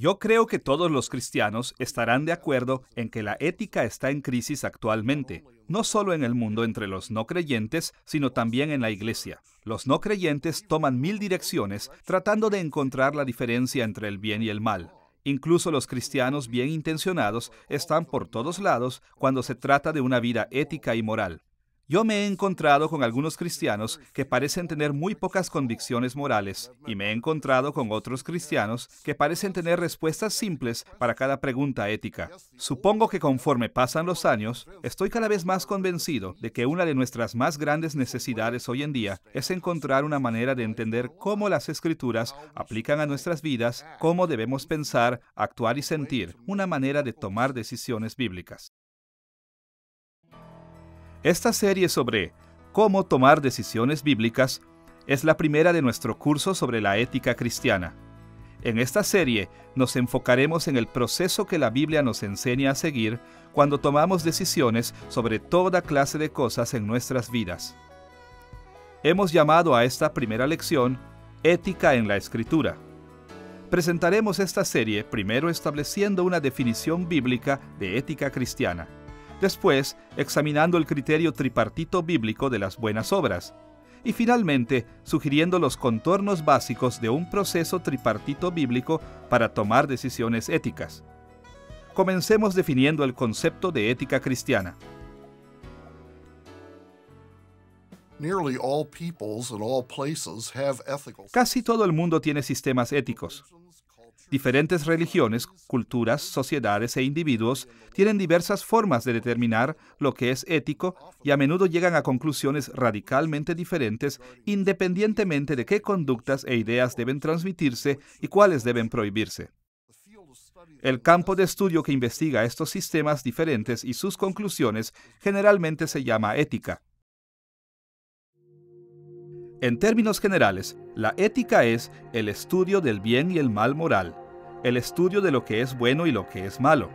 Yo creo que todos los cristianos estarán de acuerdo en que la ética está en crisis actualmente, no solo en el mundo entre los no creyentes, sino también en la iglesia. Los no creyentes toman 1000 direcciones tratando de encontrar la diferencia entre el bien y el mal. Incluso los cristianos bien intencionados están por todos lados cuando se trata de una vida ética y moral. Yo me he encontrado con algunos cristianos que parecen tener muy pocas convicciones morales, y me he encontrado con otros cristianos que parecen tener respuestas simples para cada pregunta ética. Supongo que conforme pasan los años, estoy cada vez más convencido de que una de nuestras más grandes necesidades hoy en día es encontrar una manera de entender cómo las Escrituras aplican a nuestras vidas, cómo debemos pensar, actuar y sentir, una manera de tomar decisiones bíblicas. Esta serie sobre cómo tomar decisiones bíblicas es la primera de nuestro curso sobre la ética cristiana. En esta serie nos enfocaremos en el proceso que la Biblia nos enseña a seguir cuando tomamos decisiones sobre toda clase de cosas en nuestras vidas. Hemos llamado a esta primera lección Ética en la Escritura. Presentaremos esta serie primero estableciendo una definición bíblica de ética cristiana. Después, examinando el criterio tripartito bíblico de las buenas obras. Y finalmente, sugiriendo los contornos básicos de un proceso tripartito bíblico para tomar decisiones éticas. Comencemos definiendo el concepto de ética cristiana. Casi todo el mundo tiene sistemas éticos. Diferentes religiones, culturas, sociedades e individuos tienen diversas formas de determinar lo que es ético y a menudo llegan a conclusiones radicalmente diferentes independientemente de qué conductas e ideas deben transmitirse y cuáles deben prohibirse. El campo de estudio que investiga estos sistemas diferentes y sus conclusiones generalmente se llama ética. En términos generales, la ética es el estudio del bien y el mal moral, el estudio de lo que es bueno y lo que es malo.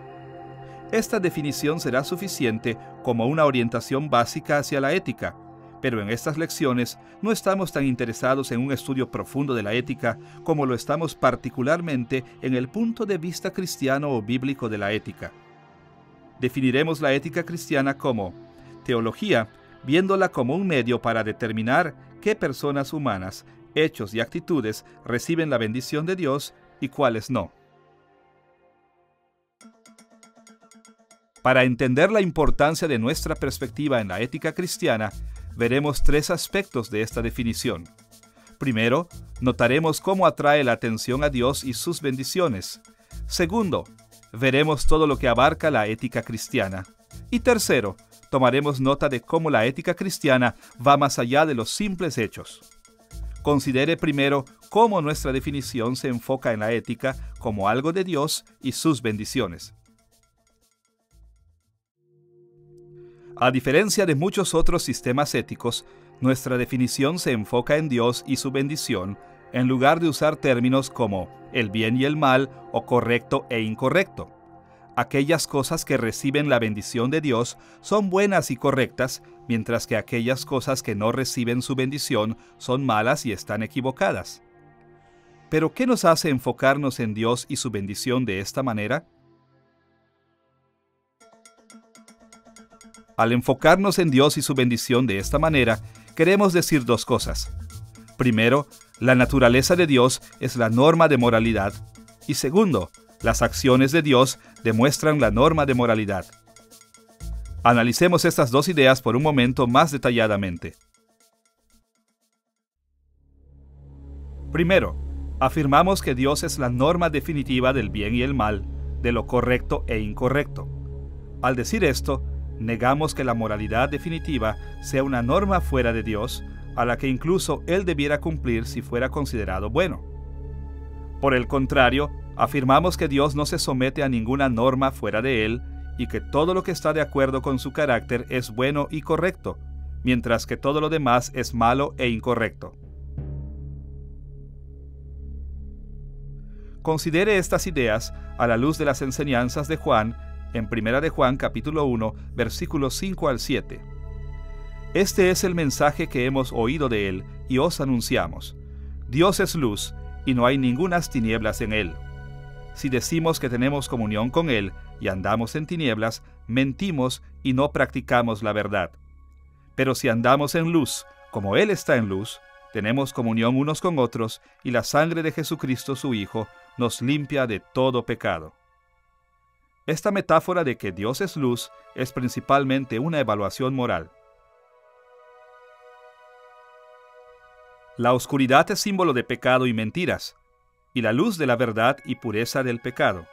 Esta definición será suficiente como una orientación básica hacia la ética, pero en estas lecciones no estamos tan interesados en un estudio profundo de la ética como lo estamos particularmente en el punto de vista cristiano o bíblico de la ética. Definiremos la ética cristiana como teología, viéndola como un medio para determinar qué personas humanas, hechos y actitudes reciben la bendición de Dios y cuáles no. Para entender la importancia de nuestra perspectiva en la ética cristiana, veremos 3 aspectos de esta definición. Primero, notaremos cómo atrae la atención a Dios y sus bendiciones. Segundo, veremos todo lo que abarca la ética cristiana. Y tercero, tomaremos nota de cómo la ética cristiana va más allá de los simples hechos. Considere primero cómo nuestra definición se enfoca en la ética como algo de Dios y sus bendiciones. A diferencia de muchos otros sistemas éticos, nuestra definición se enfoca en Dios y su bendición, en lugar de usar términos como el bien y el mal o correcto e incorrecto. Aquellas cosas que reciben la bendición de Dios son buenas y correctas, mientras que aquellas cosas que no reciben su bendición son malas y están equivocadas. ¿Pero qué nos hace enfocarnos en Dios y su bendición de esta manera? Al enfocarnos en Dios y su bendición de esta manera, queremos decir 2 cosas. Primero, la naturaleza de Dios es la norma de moralidad. Y segundo, las acciones de Dios demuestran la norma de moralidad. Analicemos estas 2 ideas por un momento más detalladamente. Primero, afirmamos que Dios es la norma definitiva del bien y el mal, de lo correcto e incorrecto. Al decir esto, negamos que la moralidad definitiva sea una norma fuera de Dios, a la que incluso Él debiera cumplir si fuera considerado bueno. Por el contrario, afirmamos que Dios no se somete a ninguna norma fuera de Él y que todo lo que está de acuerdo con su carácter es bueno y correcto, mientras que todo lo demás es malo e incorrecto. Considere estas ideas a la luz de las enseñanzas de Juan en 1 de Juan capítulo 1, versículos 5 al 7. Este es el mensaje que hemos oído de Él y os anunciamos. Dios es luz, y no hay ningunas tinieblas en Él. Si decimos que tenemos comunión con Él y andamos en tinieblas, mentimos y no practicamos la verdad. Pero si andamos en luz, como Él está en luz, tenemos comunión unos con otros, y la sangre de Jesucristo su Hijo nos limpia de todo pecado. Esta metáfora de que Dios es luz es principalmente una evaluación moral. La oscuridad es símbolo de pecado y mentiras, y la luz de la verdad y pureza del pecado.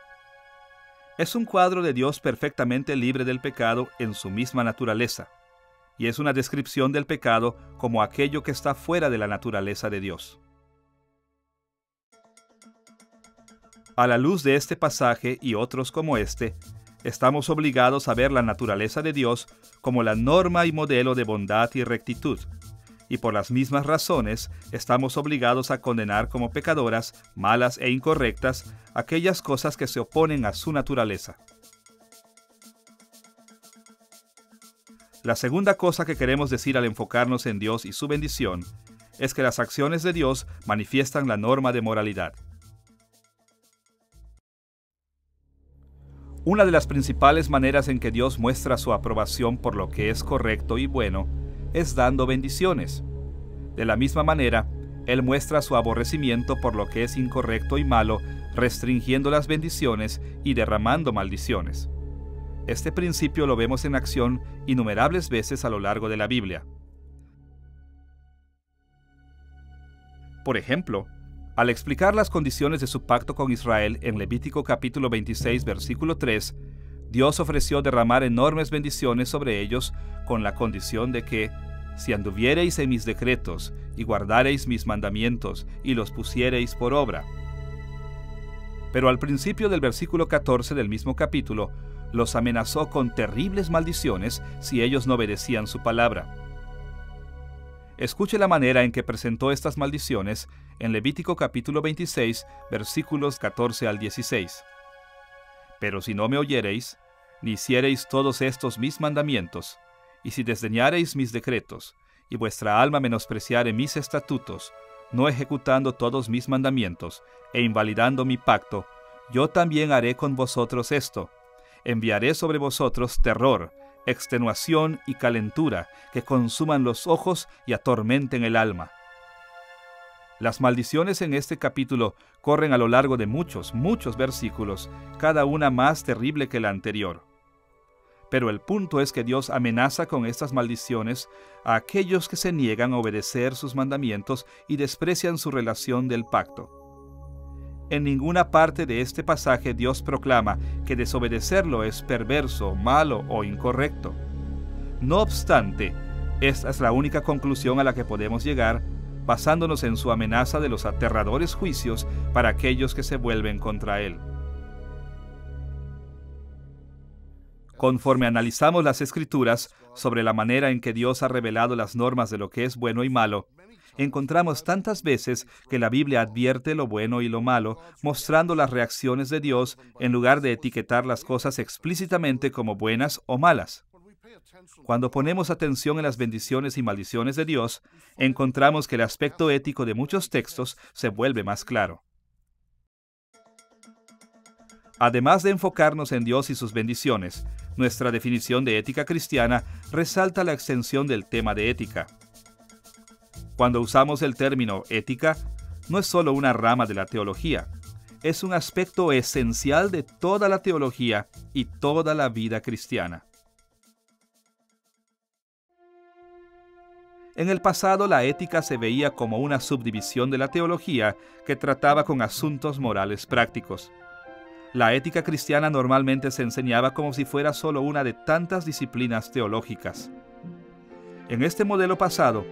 Es un cuadro de Dios perfectamente libre del pecado en su misma naturaleza, y es una descripción del pecado como aquello que está fuera de la naturaleza de Dios. A la luz de este pasaje y otros como este, estamos obligados a ver la naturaleza de Dios como la norma y modelo de bondad y rectitud, y por las mismas razones estamos obligados a condenar como pecadoras, malas e incorrectas aquellas cosas que se oponen a su naturaleza. La segunda cosa que queremos decir al enfocarnos en Dios y su bendición es que las acciones de Dios manifiestan la norma de moralidad. Una de las principales maneras en que Dios muestra su aprobación por lo que es correcto y bueno es dando bendiciones. De la misma manera, Él muestra su aborrecimiento por lo que es incorrecto y malo, restringiendo las bendiciones y derramando maldiciones. Este principio lo vemos en acción innumerables veces a lo largo de la Biblia. Por ejemplo, al explicar las condiciones de su pacto con Israel en Levítico capítulo 26, versículo 3, Dios ofreció derramar enormes bendiciones sobre ellos con la condición de que, si anduviereis en mis decretos y guardareis mis mandamientos y los pusiereis por obra. Pero al principio del versículo 14 del mismo capítulo, los amenazó con terribles maldiciones si ellos no obedecían su palabra. Escuche la manera en que presentó estas maldiciones en Levítico capítulo 26, versículos 14 al 16. Pero si no me oyereis, ni hiciereis todos estos mis mandamientos, y si desdeñareis mis decretos, y vuestra alma menospreciare mis estatutos, no ejecutando todos mis mandamientos, e invalidando mi pacto, yo también haré con vosotros esto: enviaré sobre vosotros terror, extenuación y calentura, que consuman los ojos y atormenten el alma. Las maldiciones en este capítulo corren a lo largo de muchos versículos, cada una más terrible que la anterior. Pero el punto es que Dios amenaza con estas maldiciones a aquellos que se niegan a obedecer sus mandamientos y desprecian su relación del pacto. En ninguna parte de este pasaje Dios proclama que desobedecerlo es perverso, malo o incorrecto. No obstante, esta es la única conclusión a la que podemos llegar, basándonos en su amenaza de los aterradores juicios para aquellos que se vuelven contra Él. Conforme analizamos las Escrituras sobre la manera en que Dios ha revelado las normas de lo que es bueno y malo, encontramos tantas veces que la Biblia advierte lo bueno y lo malo, mostrando las reacciones de Dios en lugar de etiquetar las cosas explícitamente como buenas o malas. Cuando ponemos atención en las bendiciones y maldiciones de Dios, encontramos que el aspecto ético de muchos textos se vuelve más claro. Además de enfocarnos en Dios y sus bendiciones, nuestra definición de ética cristiana resalta la extensión del tema de ética. Cuando usamos el término ética, no es solo una rama de la teología, es un aspecto esencial de toda la teología y toda la vida cristiana. En el pasado, la ética se veía como una subdivisión de la teología que trataba con asuntos morales prácticos. La ética cristiana normalmente se enseñaba como si fuera solo una de tantas disciplinas teológicas. En este modelo pasado,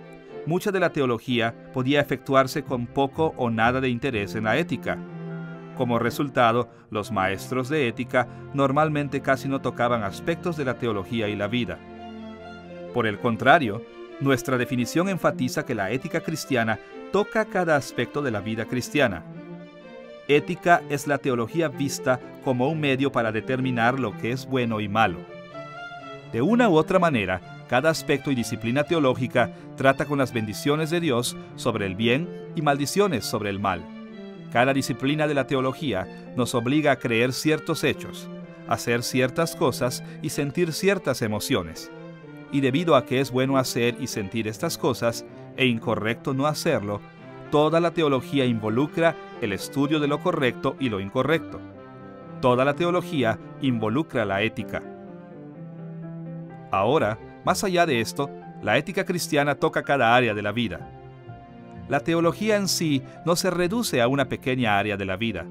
mucha de la teología podía efectuarse con poco o nada de interés en la ética. Como resultado, los maestros de ética normalmente casi no tocaban aspectos de la teología y la vida. Por el contrario, nuestra definición enfatiza que la ética cristiana toca cada aspecto de la vida cristiana. Ética es la teología vista como un medio para determinar lo que es bueno y malo. De una u otra manera, cada aspecto y disciplina teológica trata con las bendiciones de Dios sobre el bien y maldiciones sobre el mal. Cada disciplina de la teología nos obliga a creer ciertos hechos, hacer ciertas cosas y sentir ciertas emociones. Y debido a que es bueno hacer y sentir estas cosas, e incorrecto no hacerlo, toda la teología involucra el estudio de lo correcto y lo incorrecto. Toda la teología involucra la ética. Ahora, más allá de esto, la ética cristiana toca cada área de la vida. La teología en sí no se reduce a una pequeña área de la vida.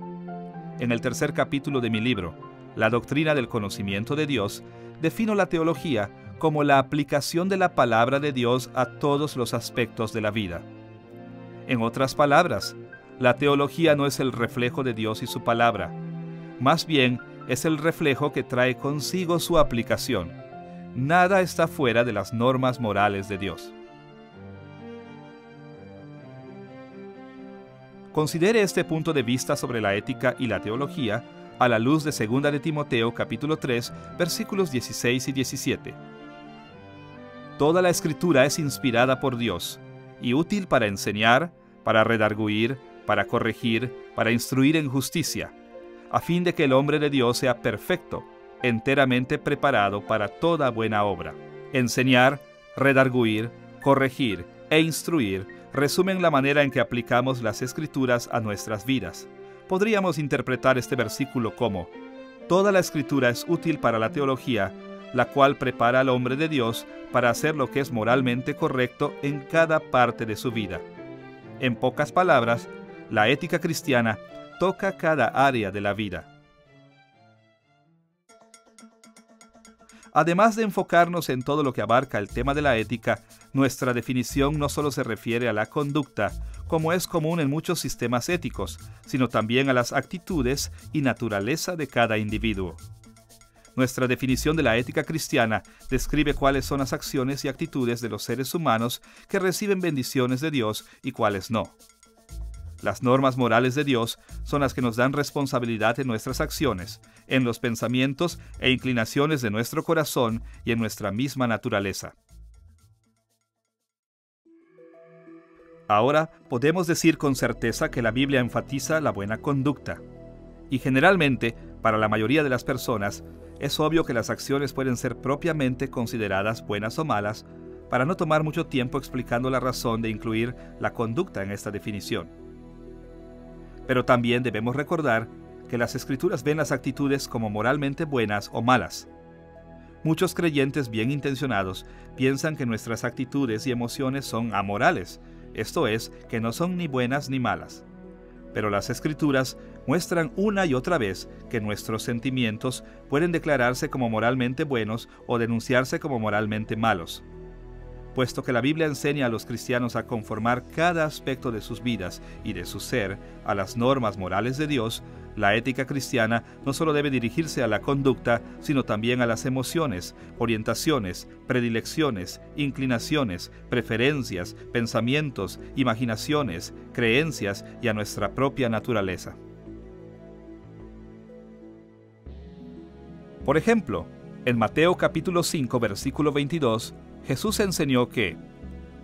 En el tercer capítulo de mi libro, La doctrina del conocimiento de Dios, defino la teología como la aplicación de la palabra de Dios a todos los aspectos de la vida. En otras palabras, la teología no es el reflejo de Dios y su palabra, más bien es el reflejo que trae consigo su aplicación. Nada está fuera de las normas morales de Dios. Considere este punto de vista sobre la ética y la teología a la luz de 2 de Timoteo capítulo 3, versículos 16 y 17. Toda la Escritura es inspirada por Dios y útil para enseñar, para redarguir, para corregir, para instruir en justicia, a fin de que el hombre de Dios sea perfecto, enteramente preparado para toda buena obra. Enseñar, redarguir, corregir e instruir resumen la manera en que aplicamos las Escrituras a nuestras vidas. Podríamos interpretar este versículo como: toda la Escritura es útil para la teología, la cual prepara al hombre de Dios para hacer lo que es moralmente correcto en cada parte de su vida. En pocas palabras, la ética cristiana toca cada área de la vida. Además de enfocarnos en todo lo que abarca el tema de la ética, nuestra definición no solo se refiere a la conducta, como es común en muchos sistemas éticos, sino también a las actitudes y naturaleza de cada individuo. Nuestra definición de la ética cristiana describe cuáles son las acciones y actitudes de los seres humanos que reciben bendiciones de Dios y cuáles no. Las normas morales de Dios son las que nos dan responsabilidad en nuestras acciones, en los pensamientos e inclinaciones de nuestro corazón y en nuestra misma naturaleza. Ahora podemos decir con certeza que la Biblia enfatiza la buena conducta. Y generalmente, para la mayoría de las personas, es obvio que las acciones pueden ser propiamente consideradas buenas o malas, para no tomar mucho tiempo explicando la razón de incluir la conducta en esta definición. Pero también debemos recordar que las Escrituras ven las actitudes como moralmente buenas o malas. Muchos creyentes bien intencionados piensan que nuestras actitudes y emociones son amorales, esto es, que no son ni buenas ni malas. Pero las Escrituras muestran una y otra vez que nuestros sentimientos pueden declararse como moralmente buenos o denunciarse como moralmente malos. Puesto que la Biblia enseña a los cristianos a conformar cada aspecto de sus vidas y de su ser a las normas morales de Dios, la ética cristiana no solo debe dirigirse a la conducta, sino también a las emociones, orientaciones, predilecciones, inclinaciones, preferencias, pensamientos, imaginaciones, creencias y a nuestra propia naturaleza. Por ejemplo, en Mateo capítulo 5, versículo 22, Jesús enseñó que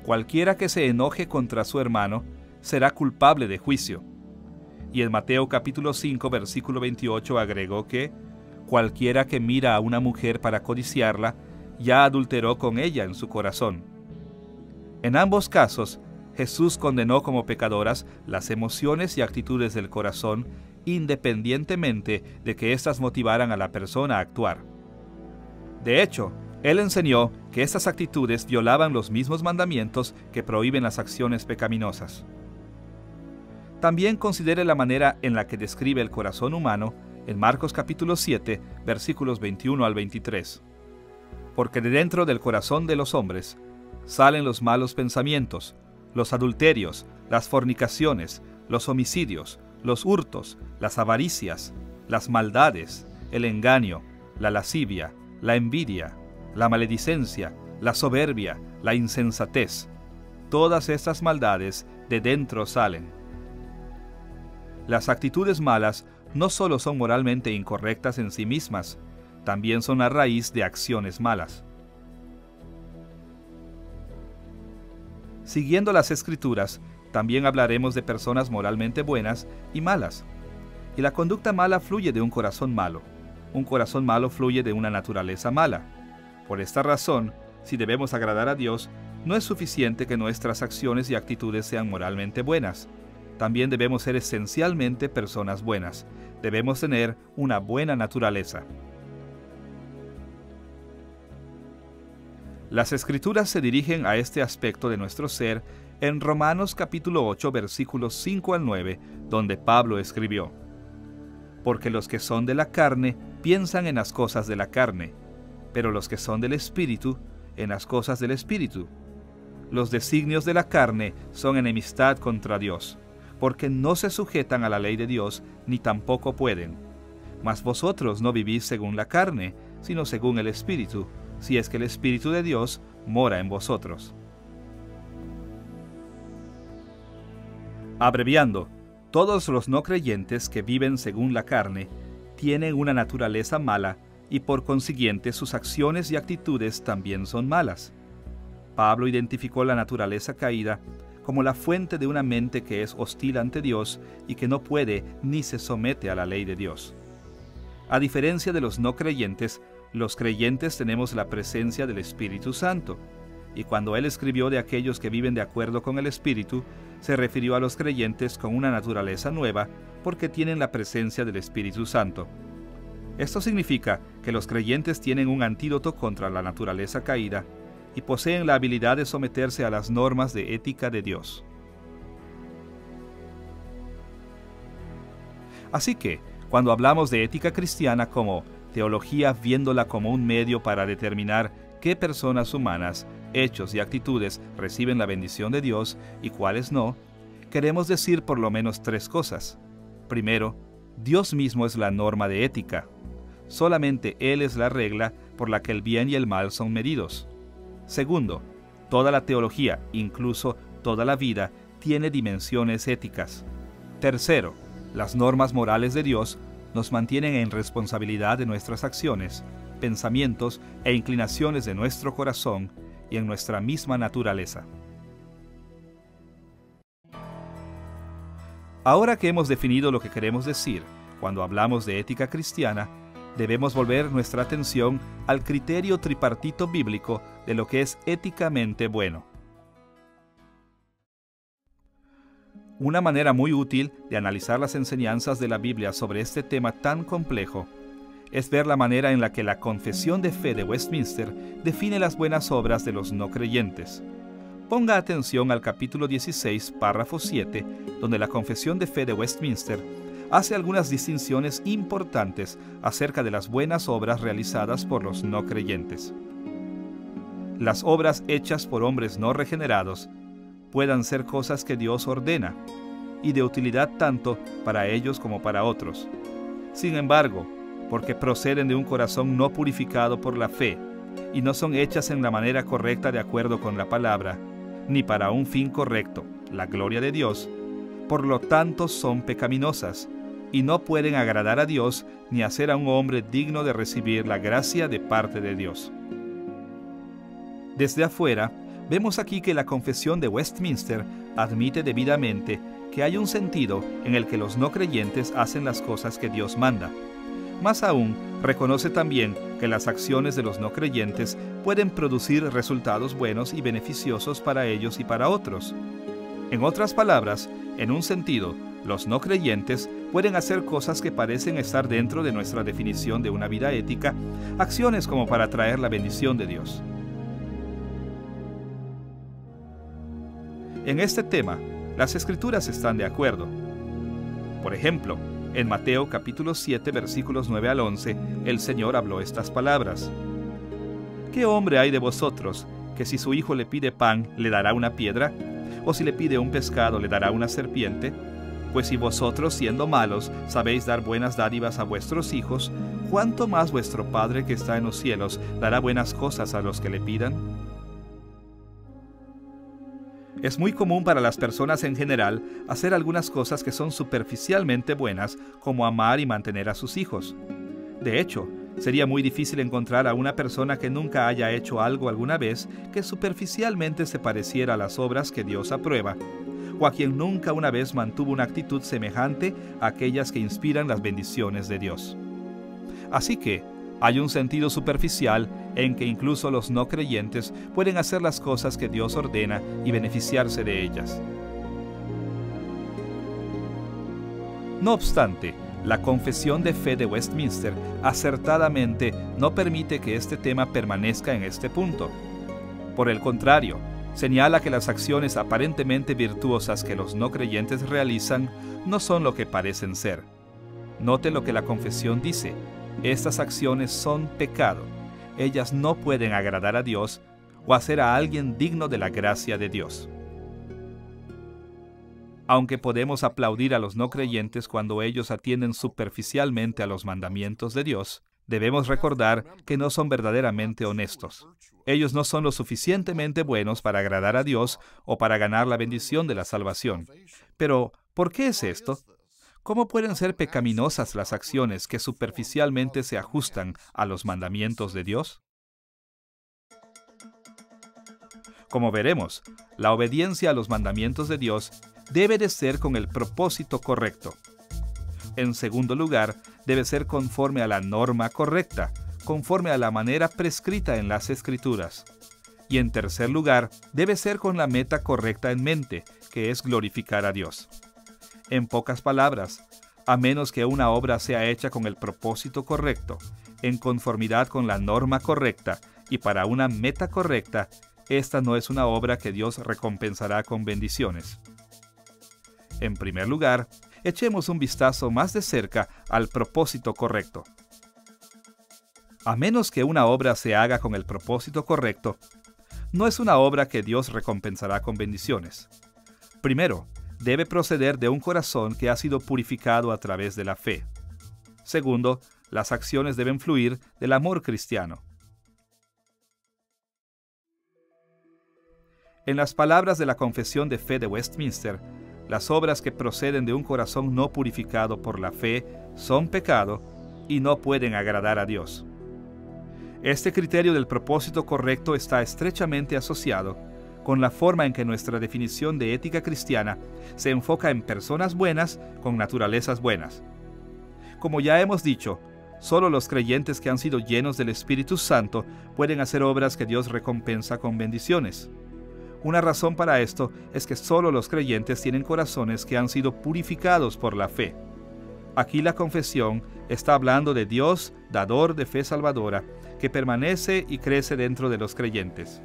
cualquiera que se enoje contra su hermano será culpable de juicio. Y en Mateo capítulo 5, versículo 28 agregó que cualquiera que mira a una mujer para codiciarla ya adulteró con ella en su corazón. En ambos casos, Jesús condenó como pecadoras las emociones y actitudes del corazón, independientemente de que éstas motivaran a la persona a actuar. De hecho, Él enseñó que estas actitudes violaban los mismos mandamientos que prohíben las acciones pecaminosas. También considere la manera en la que describe el corazón humano en Marcos capítulo 7, versículos 21 al 23. Porque de dentro del corazón de los hombres salen los malos pensamientos, los adulterios, las fornicaciones, los homicidios, los hurtos, las avaricias, las maldades, el engaño, la lascivia, la envidia, la maledicencia, la soberbia, la insensatez. Todas estas maldades de dentro salen. Las actitudes malas no solo son moralmente incorrectas en sí mismas, también son la raíz de acciones malas. Siguiendo las Escrituras, También hablaremos de personas moralmente buenas y malas. Y la conducta mala fluye de un corazón malo. Un corazón malo fluye de una naturaleza mala. Por esta razón, si debemos agradar a Dios, no es suficiente que nuestras acciones y actitudes sean moralmente buenas. También debemos ser esencialmente personas buenas. Debemos tener una buena naturaleza. Las Escrituras se dirigen a este aspecto de nuestro ser en Romanos capítulo 8, versículos 5 al 9, donde Pablo escribió: Porque los que son de la carne piensan en las cosas de la carne, pero los que son del Espíritu, en las cosas del Espíritu. Los designios de la carne son enemistad contra Dios, porque no se sujetan a la ley de Dios, ni tampoco pueden. Mas vosotros no vivís según la carne, sino según el Espíritu, si es que el Espíritu de Dios mora en vosotros. Abreviando, todos los no creyentes que viven según la carne tienen una naturaleza mala y por consiguiente sus acciones y actitudes también son malas. Pablo identificó la naturaleza caída como la fuente de una mente que es hostil ante Dios y que no puede ni se somete a la ley de Dios. A diferencia de los no creyentes, los creyentes tenemos la presencia del Espíritu Santo, y cuando él escribió de aquellos que viven de acuerdo con el Espíritu, se refirió a los creyentes con una naturaleza nueva porque tienen la presencia del Espíritu Santo. Esto significa que los creyentes tienen un antídoto contra la naturaleza caída y poseen la habilidad de someterse a las normas de ética de Dios. Así que, cuando hablamos de ética cristiana como teología viéndola como un medio para determinar qué personas humanas, hechos y actitudes reciben la bendición de Dios y cuáles no, queremos decir por lo menos tres cosas. Primero, Dios mismo es la norma de ética. Solamente Él es la regla por la que el bien y el mal son medidos. Segundo, toda la teología, incluso toda la vida, tiene dimensiones éticas. Tercero, las normas morales de Dios nos mantienen en responsabilidad de nuestras acciones, pensamientos e inclinaciones de nuestro corazón y en nuestra misma naturaleza. Ahora que hemos definido lo que queremos decir cuando hablamos de ética cristiana, debemos volver nuestra atención al criterio tripartito bíblico de lo que es éticamente bueno. Una manera muy útil de analizar las enseñanzas de la Biblia sobre este tema tan complejo es ver la manera en la que la Confesión de Fe de Westminster define las buenas obras de los no creyentes. Ponga atención al capítulo 16, párrafo 7, donde la Confesión de Fe de Westminster hace algunas distinciones importantes acerca de las buenas obras realizadas por los no creyentes. Las obras hechas por hombres no regenerados puedan ser cosas que Dios ordena y de utilidad tanto para ellos como para otros. Sin embargo, porque proceden de un corazón no purificado por la fe y no son hechas en la manera correcta de acuerdo con la palabra, ni para un fin correcto, la gloria de Dios, por lo tanto son pecaminosas y no pueden agradar a Dios ni hacer a un hombre digno de recibir la gracia de parte de Dios. Desde afuera, vemos aquí que la Confesión de Westminster admite debidamente que hay un sentido en el que los no creyentes hacen las cosas que Dios manda. Más aún, reconoce también que las acciones de los no creyentes pueden producir resultados buenos y beneficiosos para ellos y para otros. En otras palabras, en un sentido, los no creyentes pueden hacer cosas que parecen estar dentro de nuestra definición de una vida ética, acciones como para traer la bendición de Dios. En este tema, las Escrituras están de acuerdo. Por ejemplo, en Mateo capítulo 7, versículos 9 al 11, el Señor habló estas palabras: ¿Qué hombre hay de vosotros que si su hijo le pide pan, le dará una piedra? ¿O si le pide un pescado, le dará una serpiente? Pues si vosotros, siendo malos, sabéis dar buenas dádivas a vuestros hijos, ¿cuánto más vuestro Padre que está en los cielos dará buenas cosas a los que le pidan? Es muy común para las personas en general hacer algunas cosas que son superficialmente buenas, como amar y mantener a sus hijos. De hecho, sería muy difícil encontrar a una persona que nunca haya hecho algo alguna vez que superficialmente se pareciera a las obras que Dios aprueba, o a quien nunca una vez mantuvo una actitud semejante a aquellas que inspiran las bendiciones de Dios. Así que hay un sentido superficial en que incluso los no creyentes pueden hacer las cosas que Dios ordena y beneficiarse de ellas. No obstante, la Confesión de Fe de Westminster acertadamente no permite que este tema permanezca en este punto. Por el contrario, señala que las acciones aparentemente virtuosas que los no creyentes realizan no son lo que parecen ser. Note lo que la confesión dice: estas acciones son pecado. Ellas no pueden agradar a Dios o hacer a alguien digno de la gracia de Dios. Aunque podemos aplaudir a los no creyentes cuando ellos atienden superficialmente a los mandamientos de Dios, debemos recordar que no son verdaderamente honestos. Ellos no son lo suficientemente buenos para agradar a Dios o para ganar la bendición de la salvación. Pero, ¿por qué es esto? ¿Cómo pueden ser pecaminosas las acciones que superficialmente se ajustan a los mandamientos de Dios? Como veremos, la obediencia a los mandamientos de Dios debe de ser con el propósito correcto. En segundo lugar, debe ser conforme a la norma correcta, conforme a la manera prescrita en las Escrituras. Y en tercer lugar, debe ser con la meta correcta en mente, que es glorificar a Dios. En pocas palabras, a menos que una obra sea hecha con el propósito correcto, en conformidad con la norma correcta y para una meta correcta, esta no es una obra que Dios recompensará con bendiciones. En primer lugar, echemos un vistazo más de cerca al propósito correcto. A menos que una obra se haga con el propósito correcto, no es una obra que Dios recompensará con bendiciones. Primero, debe proceder de un corazón que ha sido purificado a través de la fe. Segundo, las acciones deben fluir del amor cristiano. En las palabras de la Confesión de Fe de Westminster, las obras que proceden de un corazón no purificado por la fe son pecado y no pueden agradar a Dios. Este criterio del propósito correcto está estrechamente asociado con la forma en que nuestra definición de ética cristiana se enfoca en personas buenas con naturalezas buenas. Como ya hemos dicho, solo los creyentes que han sido llenos del Espíritu Santo pueden hacer obras que Dios recompensa con bendiciones. Una razón para esto es que solo los creyentes tienen corazones que han sido purificados por la fe. Aquí la confesión está hablando de Dios, dador de fe salvadora, que permanece y crece dentro de los creyentes.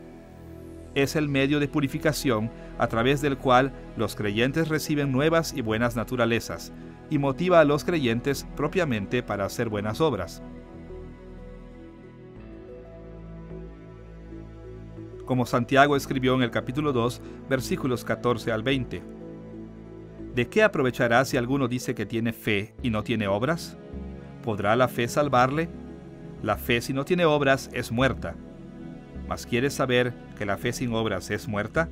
Es el medio de purificación a través del cual los creyentes reciben nuevas y buenas naturalezas, y motiva a los creyentes propiamente para hacer buenas obras. Como Santiago escribió en el capítulo 2, versículos 14 al 20. ¿De qué aprovechará si alguno dice que tiene fe y no tiene obras? ¿Podrá la fe salvarle? La fe si no tiene obras es muerta. ¿Mas quieres saber que la fe sin obras es muerta?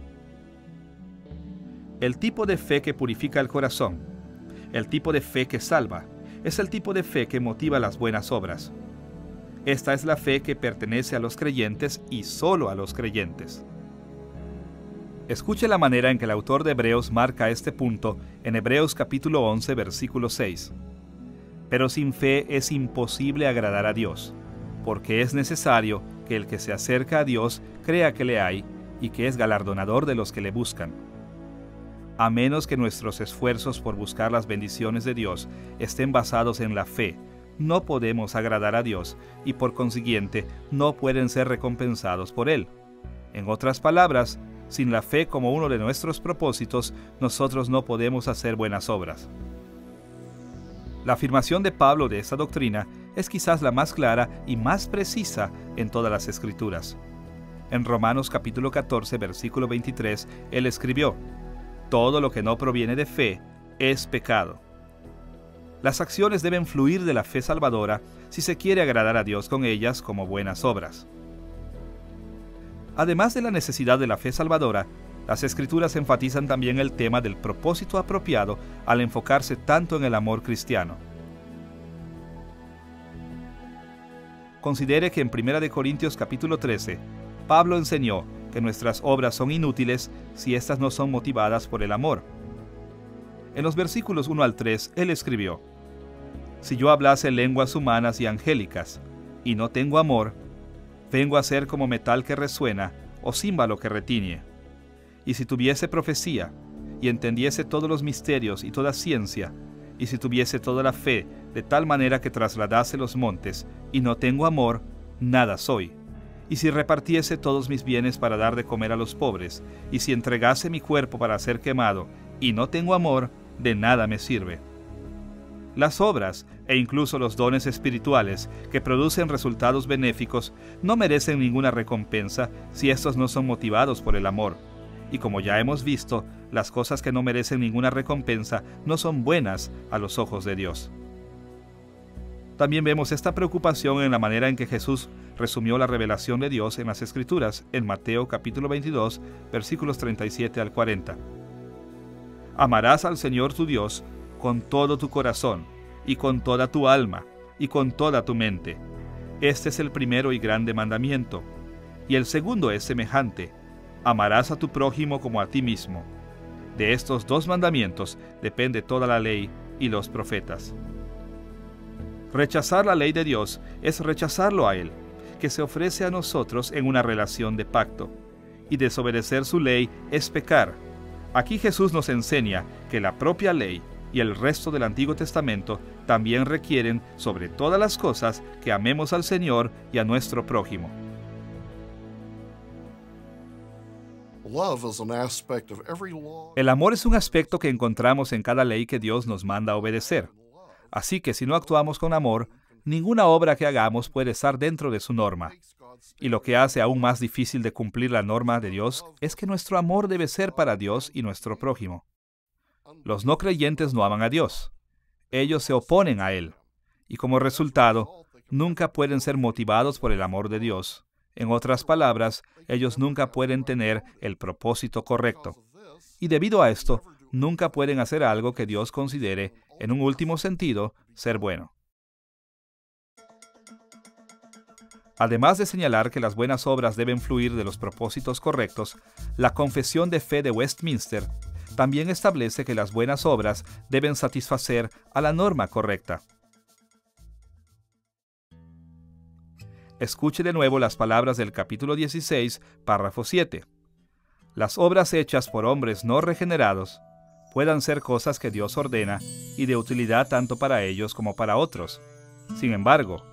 El tipo de fe que purifica el corazón, el tipo de fe que salva, es el tipo de fe que motiva las buenas obras. Esta es la fe que pertenece a los creyentes y solo a los creyentes. Escuche la manera en que el autor de Hebreos marca este punto en Hebreos capítulo 11, versículo 6. Pero sin fe es imposible agradar a Dios, porque es necesario que el que se acerca a Dios crea que le hay y que es galardonador de los que le buscan. A menos que nuestros esfuerzos por buscar las bendiciones de Dios estén basados en la fe, no podemos agradar a Dios y por consiguiente no pueden ser recompensados por Él. En otras palabras, sin la fe como uno de nuestros propósitos, nosotros no podemos hacer buenas obras. La afirmación de Pablo de esta doctrina es quizás la más clara y más precisa en todas las Escrituras. En Romanos capítulo 14, versículo 23, él escribió: todo lo que no proviene de fe es pecado. Las acciones deben fluir de la fe salvadora si se quiere agradar a Dios con ellas como buenas obras. Además de la necesidad de la fe salvadora, las Escrituras enfatizan también el tema del propósito apropiado al enfocarse tanto en el amor cristiano. Considere que en 1 Corintios capítulo 13, Pablo enseñó que nuestras obras son inútiles si éstas no son motivadas por el amor. En los versículos 1 al 3, él escribió: Si yo hablase lenguas humanas y angélicas, y no tengo amor, vengo a ser como metal que resuena, o címbalo que retiñe. Y si tuviese profecía, y entendiese todos los misterios y toda ciencia, y si tuviese toda la fe, de tal manera que trasladase los montes, y no tengo amor, nada soy. Y si repartiese todos mis bienes para dar de comer a los pobres, y si entregase mi cuerpo para ser quemado, y no tengo amor, de nada me sirve. Las obras, e incluso los dones espirituales, que producen resultados benéficos, no merecen ninguna recompensa si estos no son motivados por el amor. Y como ya hemos visto, las cosas que no merecen ninguna recompensa no son buenas a los ojos de Dios. También vemos esta preocupación en la manera en que Jesús resumió la revelación de Dios en las Escrituras, en Mateo capítulo 22, versículos 37 al 40. Amarás al Señor tu Dios con todo tu corazón, y con toda tu alma, y con toda tu mente. Este es el primero y grande mandamiento. Y el segundo es semejante: amarás a tu prójimo como a ti mismo. De estos dos mandamientos depende toda la ley y los profetas. Rechazar la ley de Dios es rechazarlo a Él, que se ofrece a nosotros en una relación de pacto. Y desobedecer su ley es pecar. Aquí Jesús nos enseña que la propia ley y el resto del Antiguo Testamento también requieren, sobre todas las cosas, que amemos al Señor y a nuestro prójimo. El amor es un aspecto que encontramos en cada ley que Dios nos manda a obedecer. Así que si no actuamos con amor, ninguna obra que hagamos puede estar dentro de su norma. Y lo que hace aún más difícil de cumplir la norma de Dios es que nuestro amor debe ser para Dios y nuestro prójimo. Los no creyentes no aman a Dios. Ellos se oponen a Él. Y como resultado, nunca pueden ser motivados por el amor de Dios. En otras palabras, ellos nunca pueden tener el propósito correcto. Y debido a esto, nunca pueden hacer algo que Dios considere, en un último sentido, ser bueno. Además de señalar que las buenas obras deben fluir de los propósitos correctos, la Confesión de Fe de Westminster también establece que las buenas obras deben satisfacer a la norma correcta. Escuche de nuevo las palabras del capítulo 16, párrafo 7. Las obras hechas por hombres no regenerados puedan ser cosas que Dios ordena y de utilidad tanto para ellos como para otros. Sin embargo,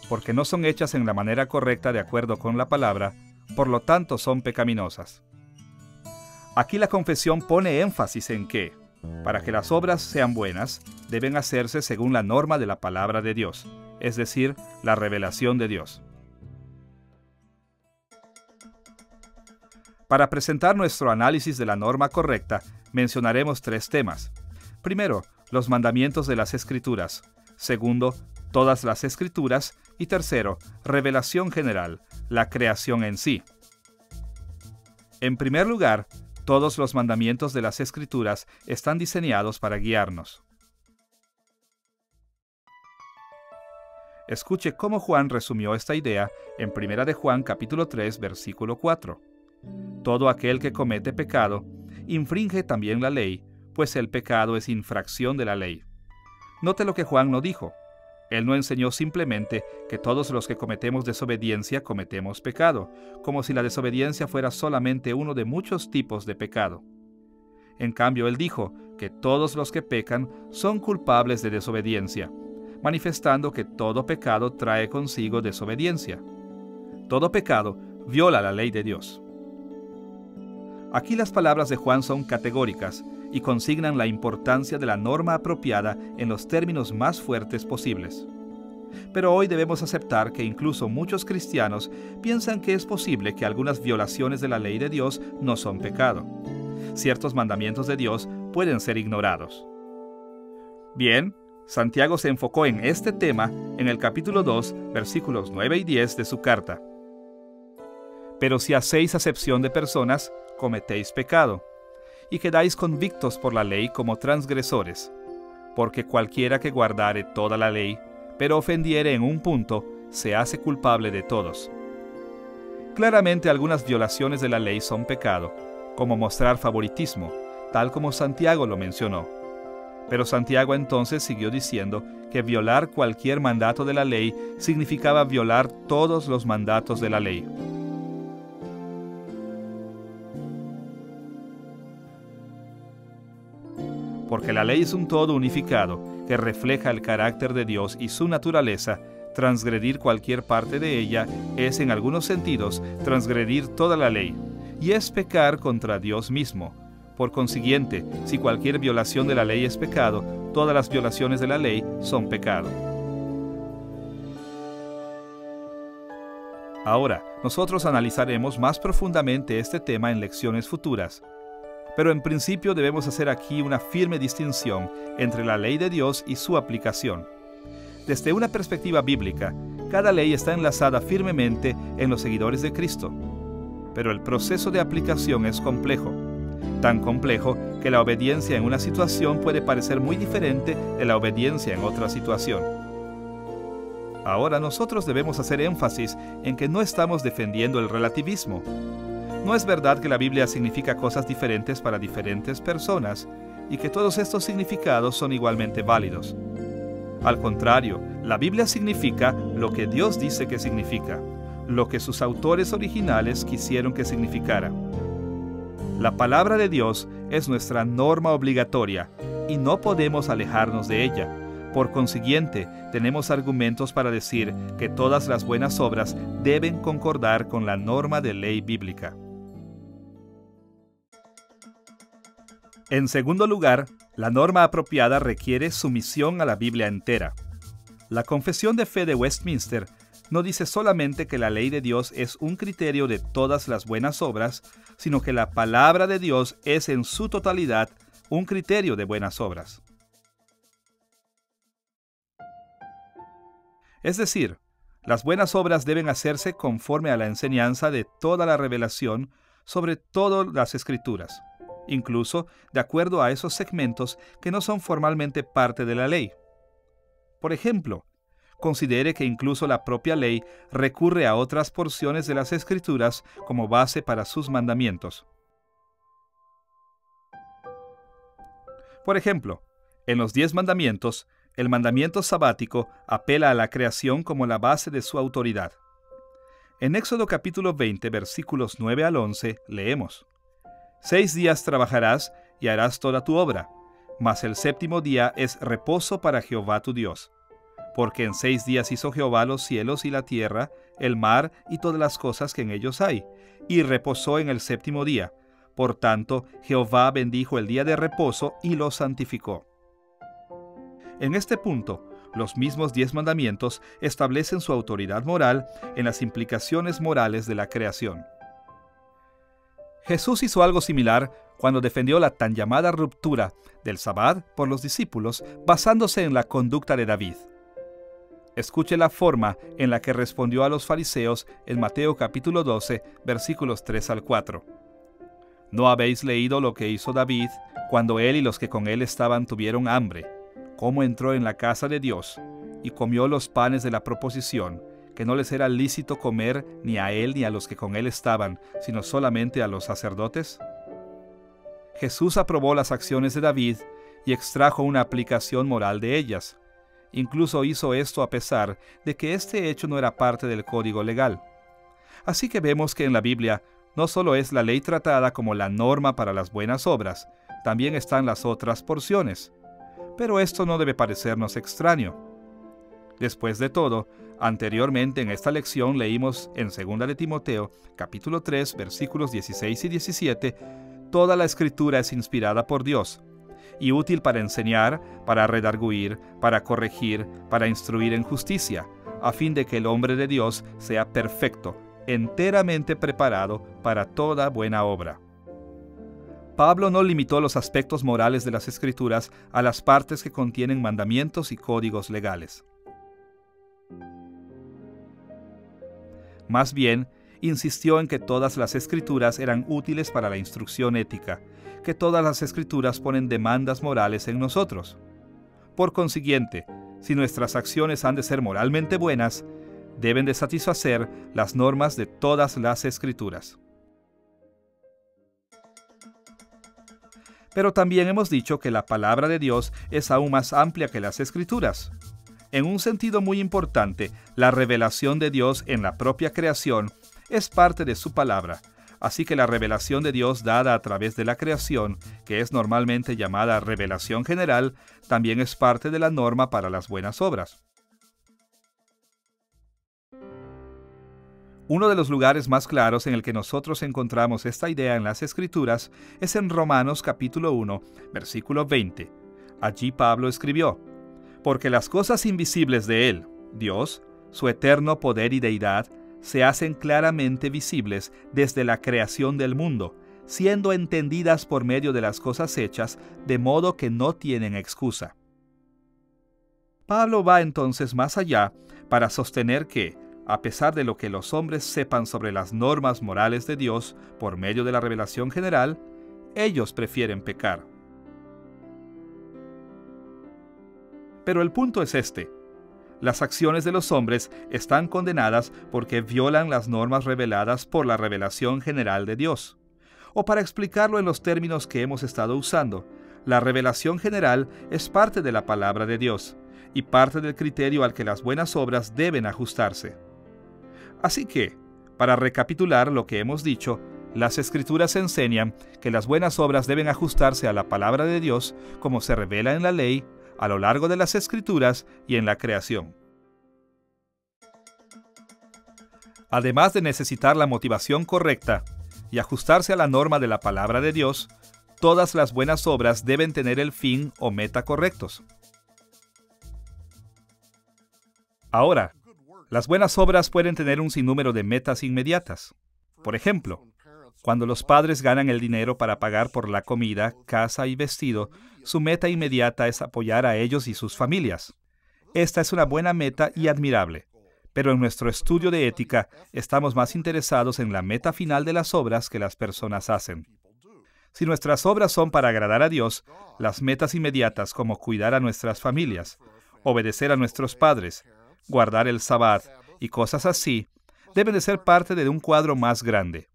porque no son hechas en la manera correcta de acuerdo con la palabra, por lo tanto son pecaminosas. Aquí la confesión pone énfasis en que, para que las obras sean buenas, deben hacerse según la norma de la palabra de Dios, es decir, la revelación de Dios. Para presentar nuestro análisis de la norma correcta, mencionaremos tres temas. Primero, los mandamientos de las Escrituras. Segundo, todas las Escrituras. Y tercero, revelación general, la creación en sí. En primer lugar, todos los mandamientos de las Escrituras están diseñados para guiarnos. Escuche cómo Juan resumió esta idea en 1 de Juan capítulo 3, versículo 4. Todo aquel que comete pecado, infringe también la ley, pues el pecado es infracción de la ley. Note lo que Juan no dijo. Él no enseñó simplemente que todos los que cometemos desobediencia cometemos pecado, como si la desobediencia fuera solamente uno de muchos tipos de pecado. En cambio, él dijo que todos los que pecan son culpables de desobediencia, manifestando que todo pecado trae consigo desobediencia. Todo pecado viola la ley de Dios. Aquí las palabras de Juan son categóricas y consignan la importancia de la norma apropiada en los términos más fuertes posibles. Pero hoy debemos aceptar que incluso muchos cristianos piensan que es posible que algunas violaciones de la ley de Dios no son pecado. Ciertos mandamientos de Dios pueden ser ignorados. Bien, Santiago se enfocó en este tema en el capítulo 2, versículos 9 y 10 de su carta. Pero si hacéis acepción de personas, cometéis pecado, y quedáis convictos por la ley como transgresores, porque cualquiera que guardare toda la ley, pero ofendiere en un punto, se hace culpable de todos. Claramente algunas violaciones de la ley son pecado, como mostrar favoritismo, tal como Santiago lo mencionó. Pero Santiago entonces siguió diciendo que violar cualquier mandato de la ley significaba violar todos los mandatos de la ley. Porque la ley es un todo unificado que refleja el carácter de Dios y su naturaleza, transgredir cualquier parte de ella es en algunos sentidos transgredir toda la ley, y es pecar contra Dios mismo. Por consiguiente, si cualquier violación de la ley es pecado, todas las violaciones de la ley son pecado. Ahora, nosotros analizaremos más profundamente este tema en lecciones futuras. Pero en principio debemos hacer aquí una firme distinción entre la ley de Dios y su aplicación. Desde una perspectiva bíblica, cada ley está enlazada firmemente en los seguidores de Cristo. Pero el proceso de aplicación es complejo. Tan complejo que la obediencia en una situación puede parecer muy diferente de la obediencia en otra situación. Ahora nosotros debemos hacer énfasis en que no estamos defendiendo el relativismo. No es verdad que la Biblia significa cosas diferentes para diferentes personas y que todos estos significados son igualmente válidos. Al contrario, la Biblia significa lo que Dios dice que significa, lo que sus autores originales quisieron que significara. La palabra de Dios es nuestra norma obligatoria y no podemos alejarnos de ella. Por consiguiente, tenemos argumentos para decir que todas las buenas obras deben concordar con la norma de ley bíblica. En segundo lugar, la norma apropiada requiere sumisión a la Biblia entera. La Confesión de Fe de Westminster no dice solamente que la ley de Dios es un criterio de todas las buenas obras, sino que la palabra de Dios es en su totalidad un criterio de buenas obras. Es decir, las buenas obras deben hacerse conforme a la enseñanza de toda la revelación sobre todas las Escrituras, incluso de acuerdo a esos segmentos que no son formalmente parte de la ley. Por ejemplo, considere que incluso la propia ley recurre a otras porciones de las Escrituras como base para sus mandamientos. Por ejemplo, en los 10 mandamientos, el mandamiento sabático apela a la creación como la base de su autoridad. En Éxodo capítulo 20, versículos 9 al 11, leemos: 6 días trabajarás y harás toda tu obra, mas el séptimo día es reposo para Jehová tu Dios. Porque en 6 días hizo Jehová los cielos y la tierra, el mar y todas las cosas que en ellos hay, y reposó en el séptimo día. Por tanto, Jehová bendijo el día de reposo y lo santificó. En este punto, los mismos 10 mandamientos establecen su autoridad moral en las implicaciones morales de la creación. Jesús hizo algo similar cuando defendió la tan llamada ruptura del Sabbat por los discípulos basándose en la conducta de David. Escuche la forma en la que respondió a los fariseos en Mateo capítulo 12, versículos 3 al 4. ¿No habéis leído lo que hizo David cuando él y los que con él estaban tuvieron hambre? Cómo entró en la casa de Dios y comió los panes de la proposición, que no les era lícito comer ni a él ni a los que con él estaban, sino solamente a los sacerdotes? Jesús aprobó las acciones de David y extrajo una aplicación moral de ellas. Incluso hizo esto a pesar de que este hecho no era parte del código legal. Así que vemos que en la Biblia no solo es la ley tratada como la norma para las buenas obras, también están las otras porciones. Pero esto no debe parecernos extraño. Después de todo, anteriormente en esta lección leímos en 2 de Timoteo, capítulo 3, versículos 16 y 17, toda la Escritura es inspirada por Dios, y útil para enseñar, para redarguir, para corregir, para instruir en justicia, a fin de que el hombre de Dios sea perfecto, enteramente preparado para toda buena obra. Pablo no limitó los aspectos morales de las Escrituras a las partes que contienen mandamientos y códigos legales. Más bien, insistió en que todas las Escrituras eran útiles para la instrucción ética, que todas las Escrituras ponen demandas morales en nosotros. Por consiguiente, si nuestras acciones han de ser moralmente buenas, deben de satisfacer las normas de todas las Escrituras. Pero también hemos dicho que la palabra de Dios es aún más amplia que las Escrituras. En un sentido muy importante, la revelación de Dios en la propia creación es parte de su palabra. Así que la revelación de Dios dada a través de la creación, que es normalmente llamada revelación general, también es parte de la norma para las buenas obras. Uno de los lugares más claros en el que nosotros encontramos esta idea en las Escrituras es en Romanos capítulo 1, versículo 20. Allí Pablo escribió: «Porque las cosas invisibles de Él, Dios, su eterno poder y deidad, se hacen claramente visibles desde la creación del mundo, siendo entendidas por medio de las cosas hechas, de modo que no tienen excusa». Pablo va entonces más allá para sostener que, a pesar de lo que los hombres sepan sobre las normas morales de Dios por medio de la revelación general, ellos prefieren pecar. Pero el punto es este: las acciones de los hombres están condenadas porque violan las normas reveladas por la revelación general de Dios. O para explicarlo en los términos que hemos estado usando, la revelación general es parte de la palabra de Dios y parte del criterio al que las buenas obras deben ajustarse. Así que, para recapitular lo que hemos dicho, las Escrituras enseñan que las buenas obras deben ajustarse a la palabra de Dios como se revela en la ley, a lo largo de las Escrituras y en la creación. Además de necesitar la motivación correcta y ajustarse a la norma de la palabra de Dios, todas las buenas obras deben tener el fin o meta correctos. Ahora, las buenas obras pueden tener un sinnúmero de metas inmediatas. Por ejemplo, cuando los padres ganan el dinero para pagar por la comida, casa y vestido, su meta inmediata es apoyar a ellos y sus familias. Esta es una buena meta y admirable, pero en nuestro estudio de ética estamos más interesados en la meta final de las obras que las personas hacen. Si nuestras obras son para agradar a Dios, las metas inmediatas como cuidar a nuestras familias, obedecer a nuestros padres, guardar el Sabbat y cosas así, deben de ser parte de un cuadro más grande.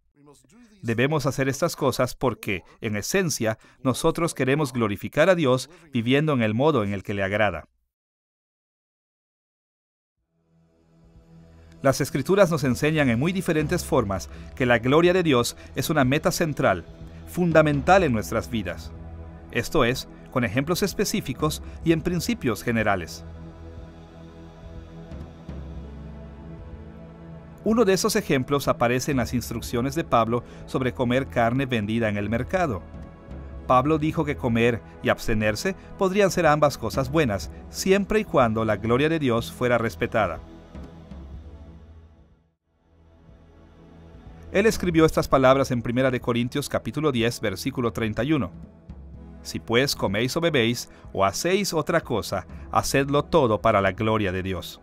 Debemos hacer estas cosas porque, en esencia, nosotros queremos glorificar a Dios viviendo en el modo en el que le agrada. Las Escrituras nos enseñan en muy diferentes formas que la gloria de Dios es una meta central, fundamental en nuestras vidas. Esto es, con ejemplos específicos y en principios generales. Uno de esos ejemplos aparece en las instrucciones de Pablo sobre comer carne vendida en el mercado. Pablo dijo que comer y abstenerse podrían ser ambas cosas buenas, siempre y cuando la gloria de Dios fuera respetada. Él escribió estas palabras en 1 Corintios capítulo 10, versículo 31. «Si pues coméis o bebéis, o hacéis otra cosa, hacedlo todo para la gloria de Dios».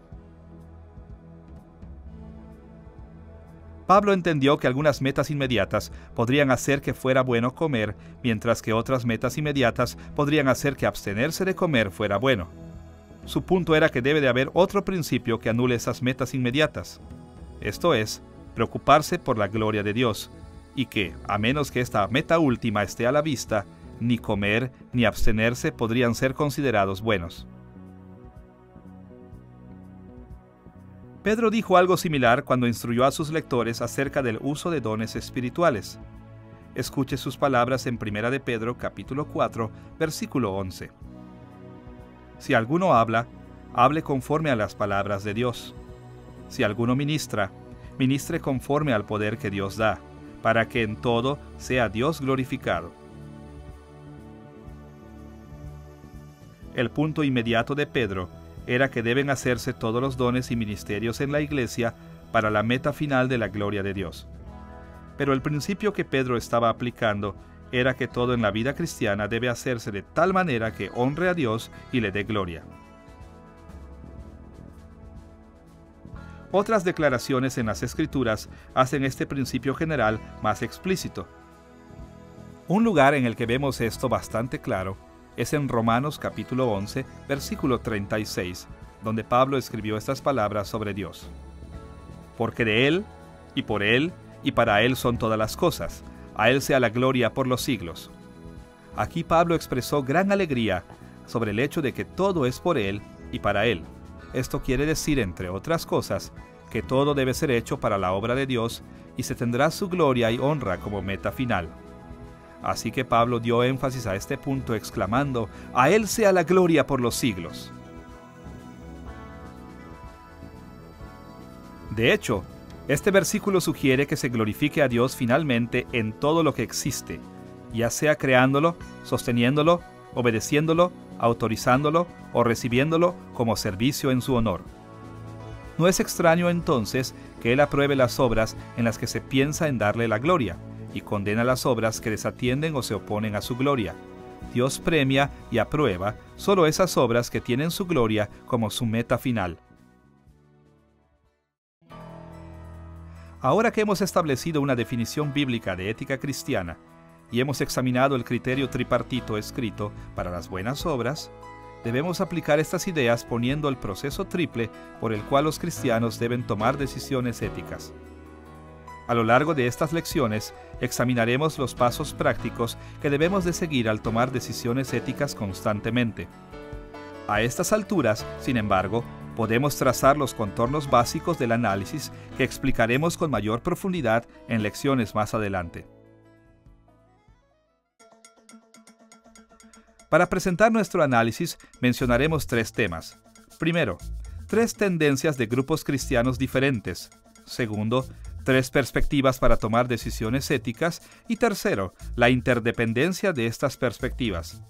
Pablo entendió que algunas metas inmediatas podrían hacer que fuera bueno comer, mientras que otras metas inmediatas podrían hacer que abstenerse de comer fuera bueno. Su punto era que debe de haber otro principio que anule esas metas inmediatas. Esto es, preocuparse por la gloria de Dios, y que, a menos que esta meta última esté a la vista, ni comer ni abstenerse podrían ser considerados buenos. Pedro dijo algo similar cuando instruyó a sus lectores acerca del uso de dones espirituales. Escuche sus palabras en 1 de Pedro capítulo 4, versículo 11. Si alguno habla, hable conforme a las palabras de Dios. Si alguno ministra, ministre conforme al poder que Dios da, para que en todo sea Dios glorificado. El punto inmediato de Pedro era que deben hacerse todos los dones y ministerios en la iglesia para la meta final de la gloria de Dios. Pero el principio que Pedro estaba aplicando era que todo en la vida cristiana debe hacerse de tal manera que honre a Dios y le dé gloria. Otras declaraciones en las Escrituras hacen este principio general más explícito. Un lugar en el que vemos esto bastante claro es en Romanos capítulo 11, versículo 36, donde Pablo escribió estas palabras sobre Dios. porque de Él, y por Él, y para Él son todas las cosas. A Él sea la gloria por los siglos. Aquí Pablo expresó gran alegría sobre el hecho de que todo es por Él y para Él. Esto quiere decir, entre otras cosas, que todo debe ser hecho para la obra de Dios y se tendrá su gloria y honra como meta final. Así que Pablo dio énfasis a este punto exclamando: «A Él sea la gloria por los siglos». De hecho, este versículo sugiere que se glorifique a Dios finalmente en todo lo que existe, ya sea creándolo, sosteniéndolo, obedeciéndolo, autorizándolo o recibiéndolo como servicio en su honor. No es extraño entonces que Él apruebe las obras en las que se piensa en darle la gloria y condena las obras que desatienden o se oponen a su gloria. Dios premia y aprueba solo esas obras que tienen su gloria como su meta final. Ahora que hemos establecido una definición bíblica de ética cristiana y hemos examinado el criterio tripartito escrito para las buenas obras, debemos aplicar estas ideas poniendo el proceso triple por el cual los cristianos deben tomar decisiones éticas. A lo largo de estas lecciones examinaremos los pasos prácticos que debemos de seguir al tomar decisiones éticas constantemente. A estas alturas, sin embargo, podemos trazar los contornos básicos del análisis que explicaremos con mayor profundidad en lecciones más adelante. Para presentar nuestro análisis, mencionaremos 3 temas. Primero, 3 tendencias de grupos cristianos diferentes. Segundo, 3 perspectivas para tomar decisiones éticas. Y tercero, la interdependencia de estas perspectivas.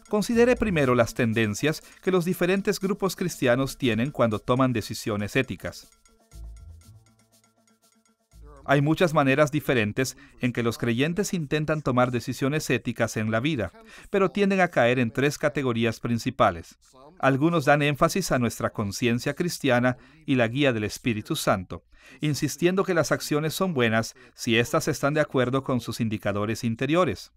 Considere primero las tendencias que los diferentes grupos cristianos tienen cuando toman decisiones éticas. Hay muchas maneras diferentes en que los creyentes intentan tomar decisiones éticas en la vida, pero tienden a caer en 3 categorías principales. Algunos dan énfasis a nuestra conciencia cristiana y la guía del Espíritu Santo, insistiendo que las acciones son buenas si éstas están de acuerdo con sus indicadores interiores.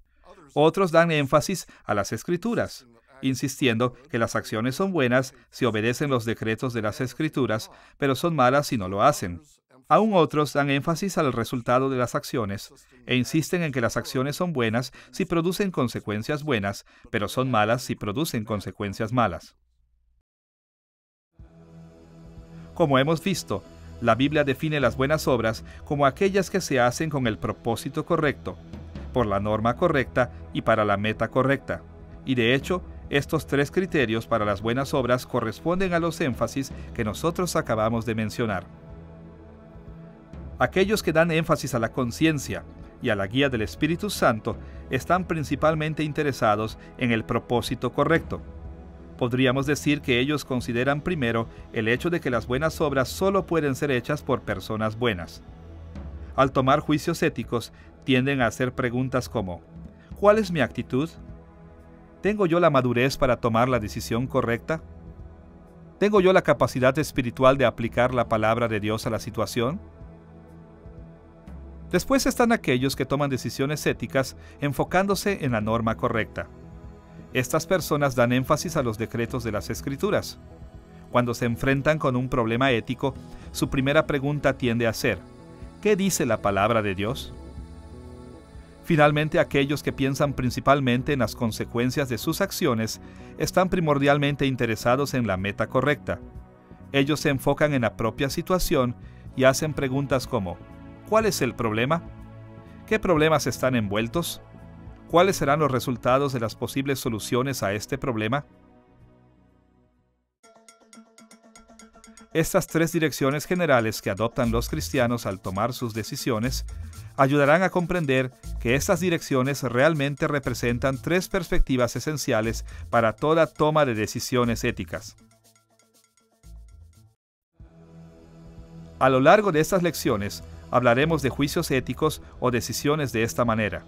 Otros dan énfasis a las Escrituras, insistiendo que las acciones son buenas si obedecen los decretos de las Escrituras, pero son malas si no lo hacen. Aún otros dan énfasis al resultado de las acciones e insisten en que las acciones son buenas si producen consecuencias buenas, pero son malas si producen consecuencias malas. Como hemos visto, la Biblia define las buenas obras como aquellas que se hacen con el propósito correcto, por la norma correcta y para la meta correcta. Y de hecho, estos 3 criterios para las buenas obras corresponden a los énfasis que nosotros acabamos de mencionar. Aquellos que dan énfasis a la conciencia y a la guía del Espíritu Santo están principalmente interesados en el propósito correcto. Podríamos decir que ellos consideran primero el hecho de que las buenas obras solo pueden ser hechas por personas buenas. Al tomar juicios éticos, tienden a hacer preguntas como: ¿cuál es mi actitud? ¿Tengo yo la madurez para tomar la decisión correcta? ¿Tengo yo la capacidad espiritual de aplicar la palabra de Dios a la situación? Después están aquellos que toman decisiones éticas enfocándose en la norma correcta. Estas personas dan énfasis a los decretos de las Escrituras. Cuando se enfrentan con un problema ético, su primera pregunta tiende a ser: ¿qué dice la palabra de Dios? Finalmente, aquellos que piensan principalmente en las consecuencias de sus acciones están primordialmente interesados en la meta correcta. Ellos se enfocan en la propia situación y hacen preguntas como: ¿cuál es el problema? ¿Qué problemas están envueltos? ¿Cuáles serán los resultados de las posibles soluciones a este problema? Estas 3 direcciones generales que adoptan los cristianos al tomar sus decisiones ayudarán a comprender que estas direcciones realmente representan 3 perspectivas esenciales para toda toma de decisiones éticas. A lo largo de estas lecciones, hablaremos de juicios éticos o decisiones de esta manera.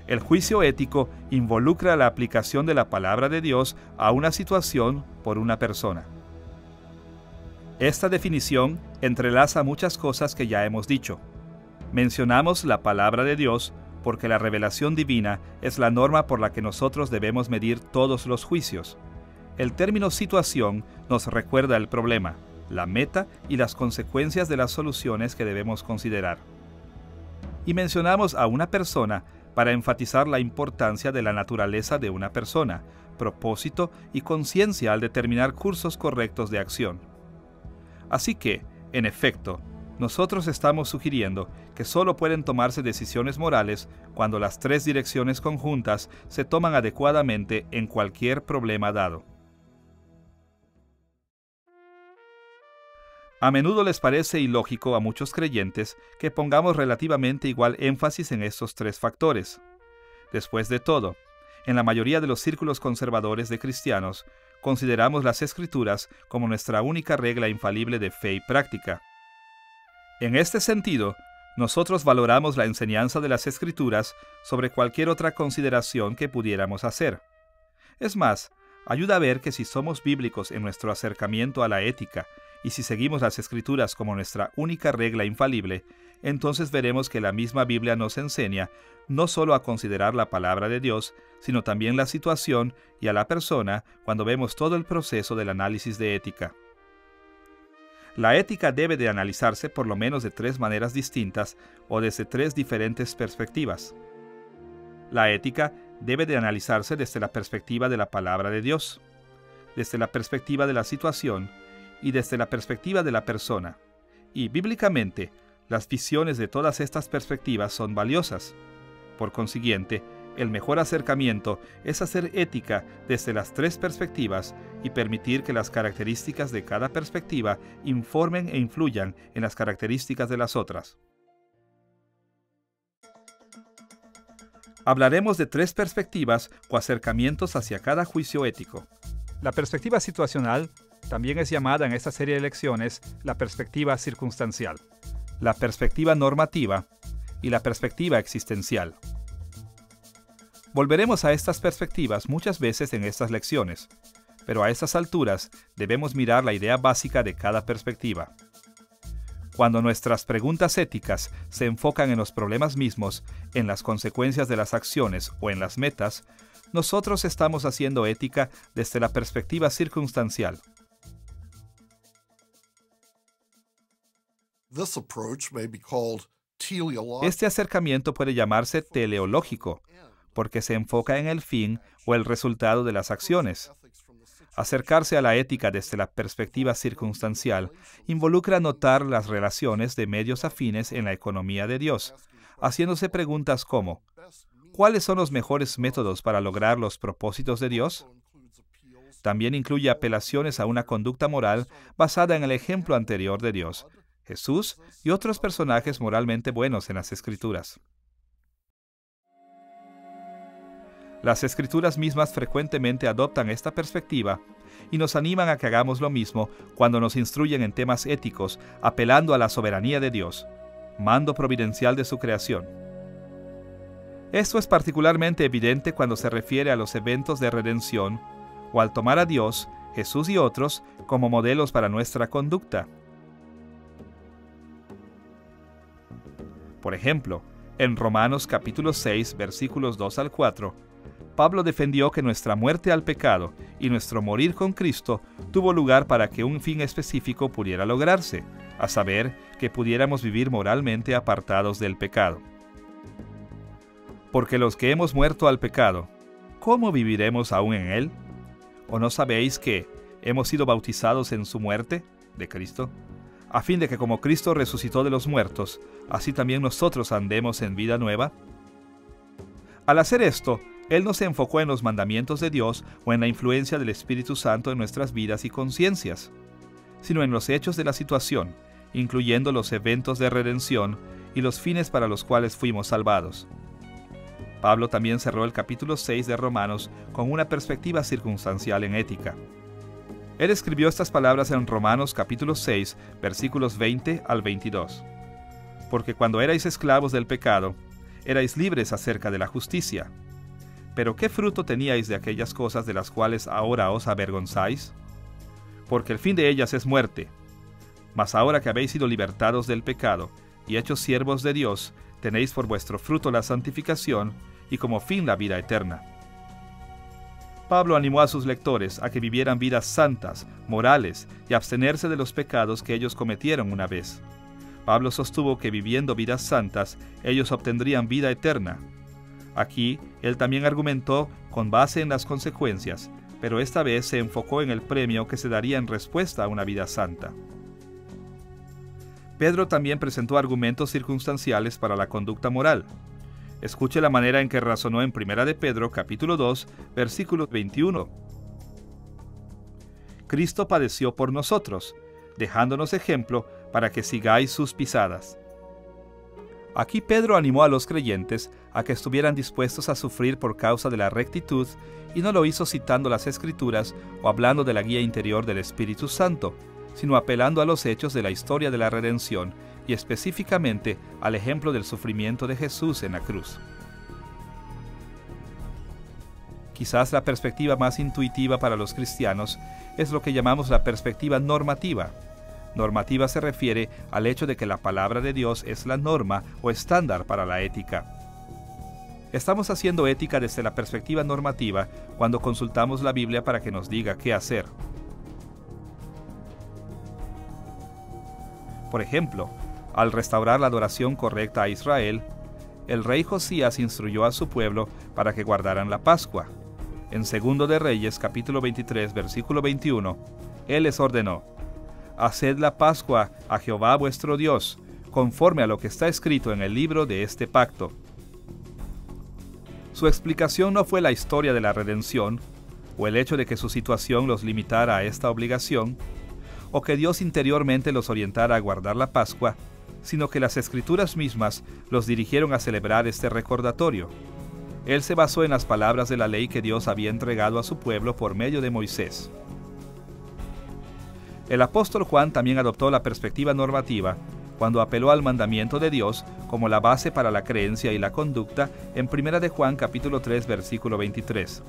El juicio ético involucra la aplicación de la palabra de Dios a una situación por una persona. Esta definición entrelaza muchas cosas que ya hemos dicho. Mencionamos la palabra de Dios porque la revelación divina es la norma por la que nosotros debemos medir todos los juicios. El término situación nos recuerda el problema, la meta y las consecuencias de las soluciones que debemos considerar. Y mencionamos a una persona para enfatizar la importancia de la naturaleza de una persona, propósito y conciencia al determinar cursos correctos de acción. Así que, en efecto, nosotros estamos sugiriendo que solo pueden tomarse decisiones morales cuando las tres direcciones conjuntas se toman adecuadamente en cualquier problema dado. A menudo les parece ilógico a muchos creyentes que pongamos relativamente igual énfasis en estos tres factores. Después de todo, en la mayoría de los círculos conservadores de cristianos, consideramos las Escrituras como nuestra única regla infalible de fe y práctica. En este sentido, nosotros valoramos la enseñanza de las Escrituras sobre cualquier otra consideración que pudiéramos hacer. Es más, ayuda a ver que si somos bíblicos en nuestro acercamiento a la ética y si seguimos las Escrituras como nuestra única regla infalible, entonces veremos que la misma Biblia nos enseña no solo a considerar la palabra de Dios, sino también la situación y a la persona cuando vemos todo el proceso del análisis de ética. La ética debe de analizarse por lo menos de tres maneras distintas o desde tres diferentes perspectivas. La ética debe de analizarse desde la perspectiva de la palabra de Dios, desde la perspectiva de la situación y desde la perspectiva de la persona. Y bíblicamente, las visiones de todas estas perspectivas son valiosas. Por consiguiente, el mejor acercamiento es hacer ética desde las tres perspectivas y permitir que las características de cada perspectiva informen e influyan en las características de las otras. Hablaremos de tres perspectivas o acercamientos hacia cada juicio ético. La perspectiva situacional también es llamada en esta serie de lecciones la perspectiva circunstancial, la perspectiva normativa y la perspectiva existencial. Volveremos a estas perspectivas muchas veces en estas lecciones, pero a estas alturas debemos mirar la idea básica de cada perspectiva. Cuando nuestras preguntas éticas se enfocan en los problemas mismos, en las consecuencias de las acciones o en las metas, nosotros estamos haciendo ética desde la perspectiva circunstancial. Este acercamiento puede llamarse teleológico, porque se enfoca en el fin o el resultado de las acciones. Acercarse a la ética desde la perspectiva circunstancial involucra notar las relaciones de medios afines en la economía de Dios, haciéndose preguntas como: ¿cuáles son los mejores métodos para lograr los propósitos de Dios? También incluye apelaciones a una conducta moral basada en el ejemplo anterior de Dios, Jesús y otros personajes moralmente buenos en las Escrituras. Las Escrituras mismas frecuentemente adoptan esta perspectiva y nos animan a que hagamos lo mismo cuando nos instruyen en temas éticos, apelando a la soberanía de Dios, mando providencial de su creación. Esto es particularmente evidente cuando se refiere a los eventos de redención o al tomar a Dios, Jesús y otros como modelos para nuestra conducta. Por ejemplo, en Romanos capítulo 6, versículos 2 al 4, Pablo defendió que nuestra muerte al pecado y nuestro morir con Cristo tuvo lugar para que un fin específico pudiera lograrse, a saber, que pudiéramos vivir moralmente apartados del pecado. Porque los que hemos muerto al pecado, ¿cómo viviremos aún en él? ¿O no sabéis que hemos sido bautizados en su muerte, de Cristo, a fin de que como Cristo resucitó de los muertos, así también nosotros andemos en vida nueva? Al hacer esto, Él no se enfocó en los mandamientos de Dios o en la influencia del Espíritu Santo en nuestras vidas y conciencias, sino en los hechos de la situación, incluyendo los eventos de redención y los fines para los cuales fuimos salvados. Pablo también cerró el capítulo 6 de Romanos con una perspectiva circunstancial en ética. Él escribió estas palabras en Romanos capítulo 6, versículos 20 al 22. Porque cuando erais esclavos del pecado, erais libres acerca de la justicia. Pero ¿qué fruto teníais de aquellas cosas de las cuales ahora os avergonzáis? Porque el fin de ellas es muerte. Mas ahora que habéis sido libertados del pecado y hechos siervos de Dios, tenéis por vuestro fruto la santificación y como fin la vida eterna. Pablo animó a sus lectores a que vivieran vidas santas, morales y abstenerse de los pecados que ellos cometieron una vez. Pablo sostuvo que viviendo vidas santas, ellos obtendrían vida eterna. Aquí, él también argumentó con base en las consecuencias, pero esta vez se enfocó en el premio que se daría en respuesta a una vida santa. Pedro también presentó argumentos circunstanciales para la conducta moral. Escuche la manera en que razonó en 1 de Pedro, capítulo 2, versículo 21. Cristo padeció por nosotros, dejándonos ejemplo para que sigáis sus pisadas. Aquí Pedro animó a los creyentes a que estuvieran dispuestos a sufrir por causa de la rectitud, y no lo hizo citando las Escrituras o hablando de la guía interior del Espíritu Santo, sino apelando a los hechos de la historia de la redención y específicamente al ejemplo del sufrimiento de Jesús en la cruz. Quizás la perspectiva más intuitiva para los cristianos es lo que llamamos la perspectiva normativa. Normativa se refiere al hecho de que la palabra de Dios es la norma o estándar para la ética. Estamos haciendo ética desde la perspectiva normativa cuando consultamos la Biblia para que nos diga qué hacer. Por ejemplo, al restaurar la adoración correcta a Israel, el rey Josías instruyó a su pueblo para que guardaran la Pascua. En 2 de Reyes, capítulo 23, versículo 21, él les ordenó: «Haced la Pascua a Jehová vuestro Dios, conforme a lo que está escrito en el libro de este pacto». Su explicación no fue la historia de la redención, o el hecho de que su situación los limitara a esta obligación, o que Dios interiormente los orientara a guardar la Pascua, sino que las Escrituras mismas los dirigieron a celebrar este recordatorio. Él se basó en las palabras de la ley que Dios había entregado a su pueblo por medio de Moisés. El apóstol Juan también adoptó la perspectiva normativa cuando apeló al mandamiento de Dios como la base para la creencia y la conducta en 1 de Juan capítulo 3 versículo 23.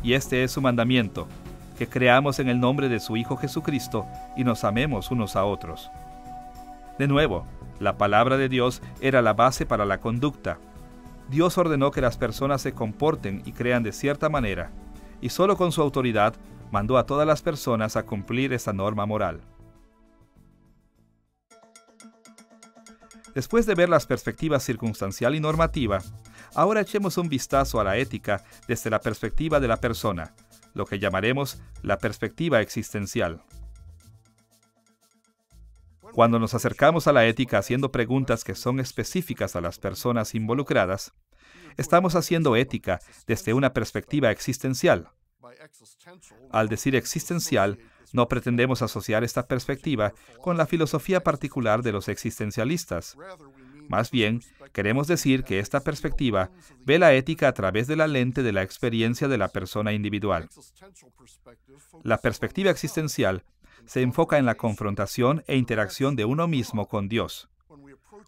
Y este es su mandamiento: que creamos en el nombre de su Hijo Jesucristo y nos amemos unos a otros. De nuevo, la palabra de Dios era la base para la conducta. Dios ordenó que las personas se comporten y crean de cierta manera, y solo con su autoridad mandó a todas las personas a cumplir esta norma moral. Después de ver las perspectivas circunstancial y normativa, ahora echemos un vistazo a la ética desde la perspectiva de la persona, lo que llamaremos la perspectiva existencial. Cuando nos acercamos a la ética haciendo preguntas que son específicas a las personas involucradas, estamos haciendo ética desde una perspectiva existencial. Al decir existencial, no pretendemos asociar esta perspectiva con la filosofía particular de los existencialistas. Más bien, queremos decir que esta perspectiva ve la ética a través de la lente de la experiencia de la persona individual. La perspectiva existencial se enfoca en la confrontación e interacción de uno mismo con Dios.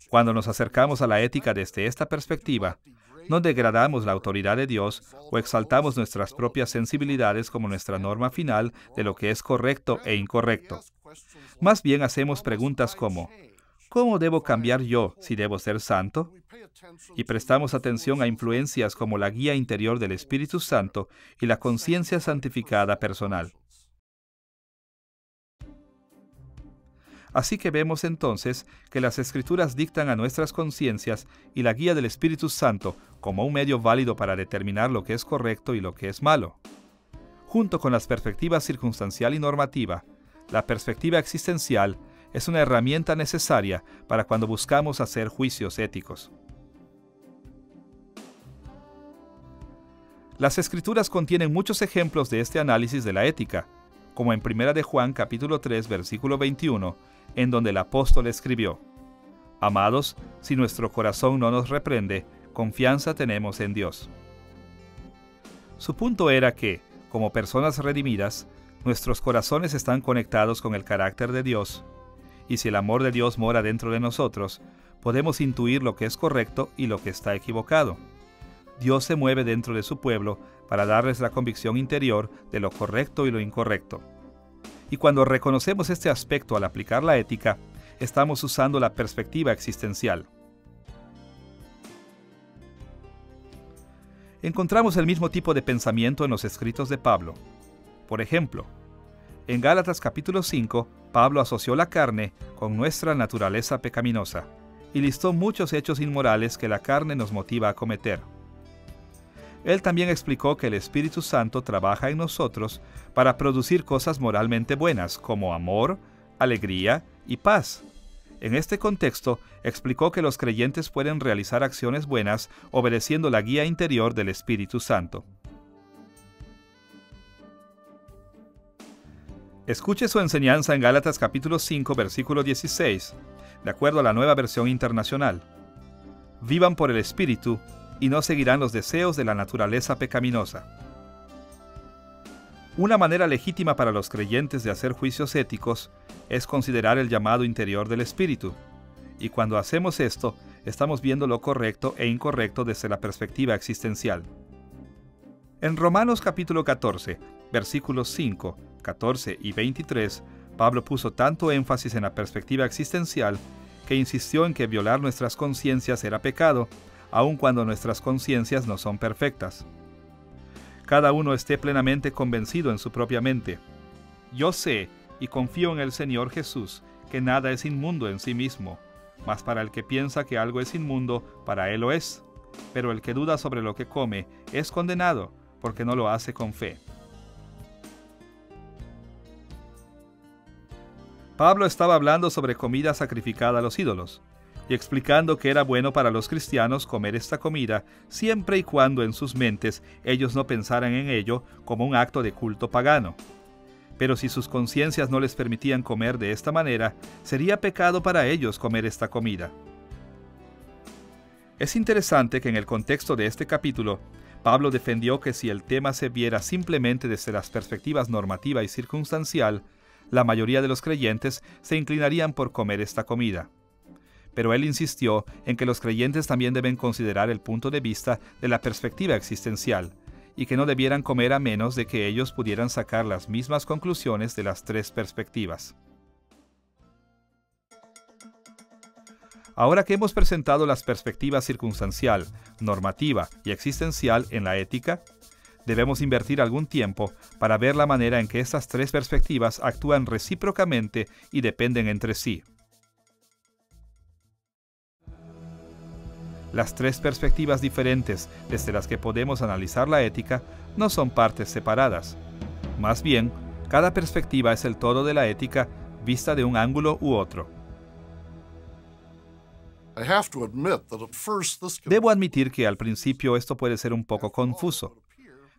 Cuando nos acercamos a la ética desde esta perspectiva, no degradamos la autoridad de Dios o exaltamos nuestras propias sensibilidades como nuestra norma final de lo que es correcto e incorrecto. Más bien hacemos preguntas como: ¿cómo debo cambiar yo si debo ser santo? Y prestamos atención a influencias como la guía interior del Espíritu Santo y la conciencia santificada personal. Así que vemos entonces que las Escrituras dictan a nuestras conciencias y la guía del Espíritu Santo como un medio válido para determinar lo que es correcto y lo que es malo. Junto con las perspectivas circunstancial y normativa, la perspectiva existencial es una herramienta necesaria para cuando buscamos hacer juicios éticos. Las Escrituras contienen muchos ejemplos de este análisis de la ética, como en 1 de Juan capítulo 3 versículo 21, en donde el apóstol escribió: «Amados, si nuestro corazón no nos reprende, confianza tenemos en Dios». Su punto era que, como personas redimidas, nuestros corazones están conectados con el carácter de Dios, y si el amor de Dios mora dentro de nosotros, podemos intuir lo que es correcto y lo que está equivocado. Dios se mueve dentro de su pueblo para darles la convicción interior de lo correcto y lo incorrecto. Y cuando reconocemos este aspecto al aplicar la ética, estamos usando la perspectiva existencial. Encontramos el mismo tipo de pensamiento en los escritos de Pablo. Por ejemplo, en Gálatas capítulo 5, Pablo asoció la carne con nuestra naturaleza pecaminosa y listó muchos hechos inmorales que la carne nos motiva a cometer. Él también explicó que el Espíritu Santo trabaja en nosotros para producir cosas moralmente buenas como amor, alegría y paz. En este contexto, explicó que los creyentes pueden realizar acciones buenas obedeciendo la guía interior del Espíritu Santo. Escuche su enseñanza en Gálatas capítulo 5, versículo 16, de acuerdo a la Nueva Versión Internacional. Vivan por el Espíritu y no seguirán los deseos de la naturaleza pecaminosa. Una manera legítima para los creyentes de hacer juicios éticos es considerar el llamado interior del Espíritu. Y cuando hacemos esto, estamos viendo lo correcto e incorrecto desde la perspectiva existencial. En Romanos capítulo 14, versículos 5, 14 y 23, Pablo puso tanto énfasis en la perspectiva existencial que insistió en que violar nuestras conciencias era pecado, aun cuando nuestras conciencias no son perfectas. Cada uno esté plenamente convencido en su propia mente. Yo sé y confío en el Señor Jesús que nada es inmundo en sí mismo, mas para el que piensa que algo es inmundo, para él lo es. Pero el que duda sobre lo que come es condenado, porque no lo hace con fe. Pablo estaba hablando sobre comida sacrificada a los ídolos, y explicando que era bueno para los cristianos comer esta comida siempre y cuando en sus mentes ellos no pensaran en ello como un acto de culto pagano. Pero si sus conciencias no les permitían comer de esta manera, sería pecado para ellos comer esta comida. Es interesante que en el contexto de este capítulo, Pablo defendió que si el tema se viera simplemente desde las perspectivas normativa y circunstancial, la mayoría de los creyentes se inclinarían por comer esta comida. Pero él insistió en que los creyentes también deben considerar el punto de vista de la perspectiva existencial, y que no debieran comer a menos de que ellos pudieran sacar las mismas conclusiones de las tres perspectivas. Ahora que hemos presentado las perspectivas circunstancial, normativa y existencial en la ética, debemos invertir algún tiempo para ver la manera en que estas tres perspectivas actúan recíprocamente y dependen entre sí. Las tres perspectivas diferentes desde las que podemos analizar la ética no son partes separadas. Más bien, cada perspectiva es el todo de la ética vista de un ángulo u otro. Debo admitir que al principio esto puede ser un poco confuso.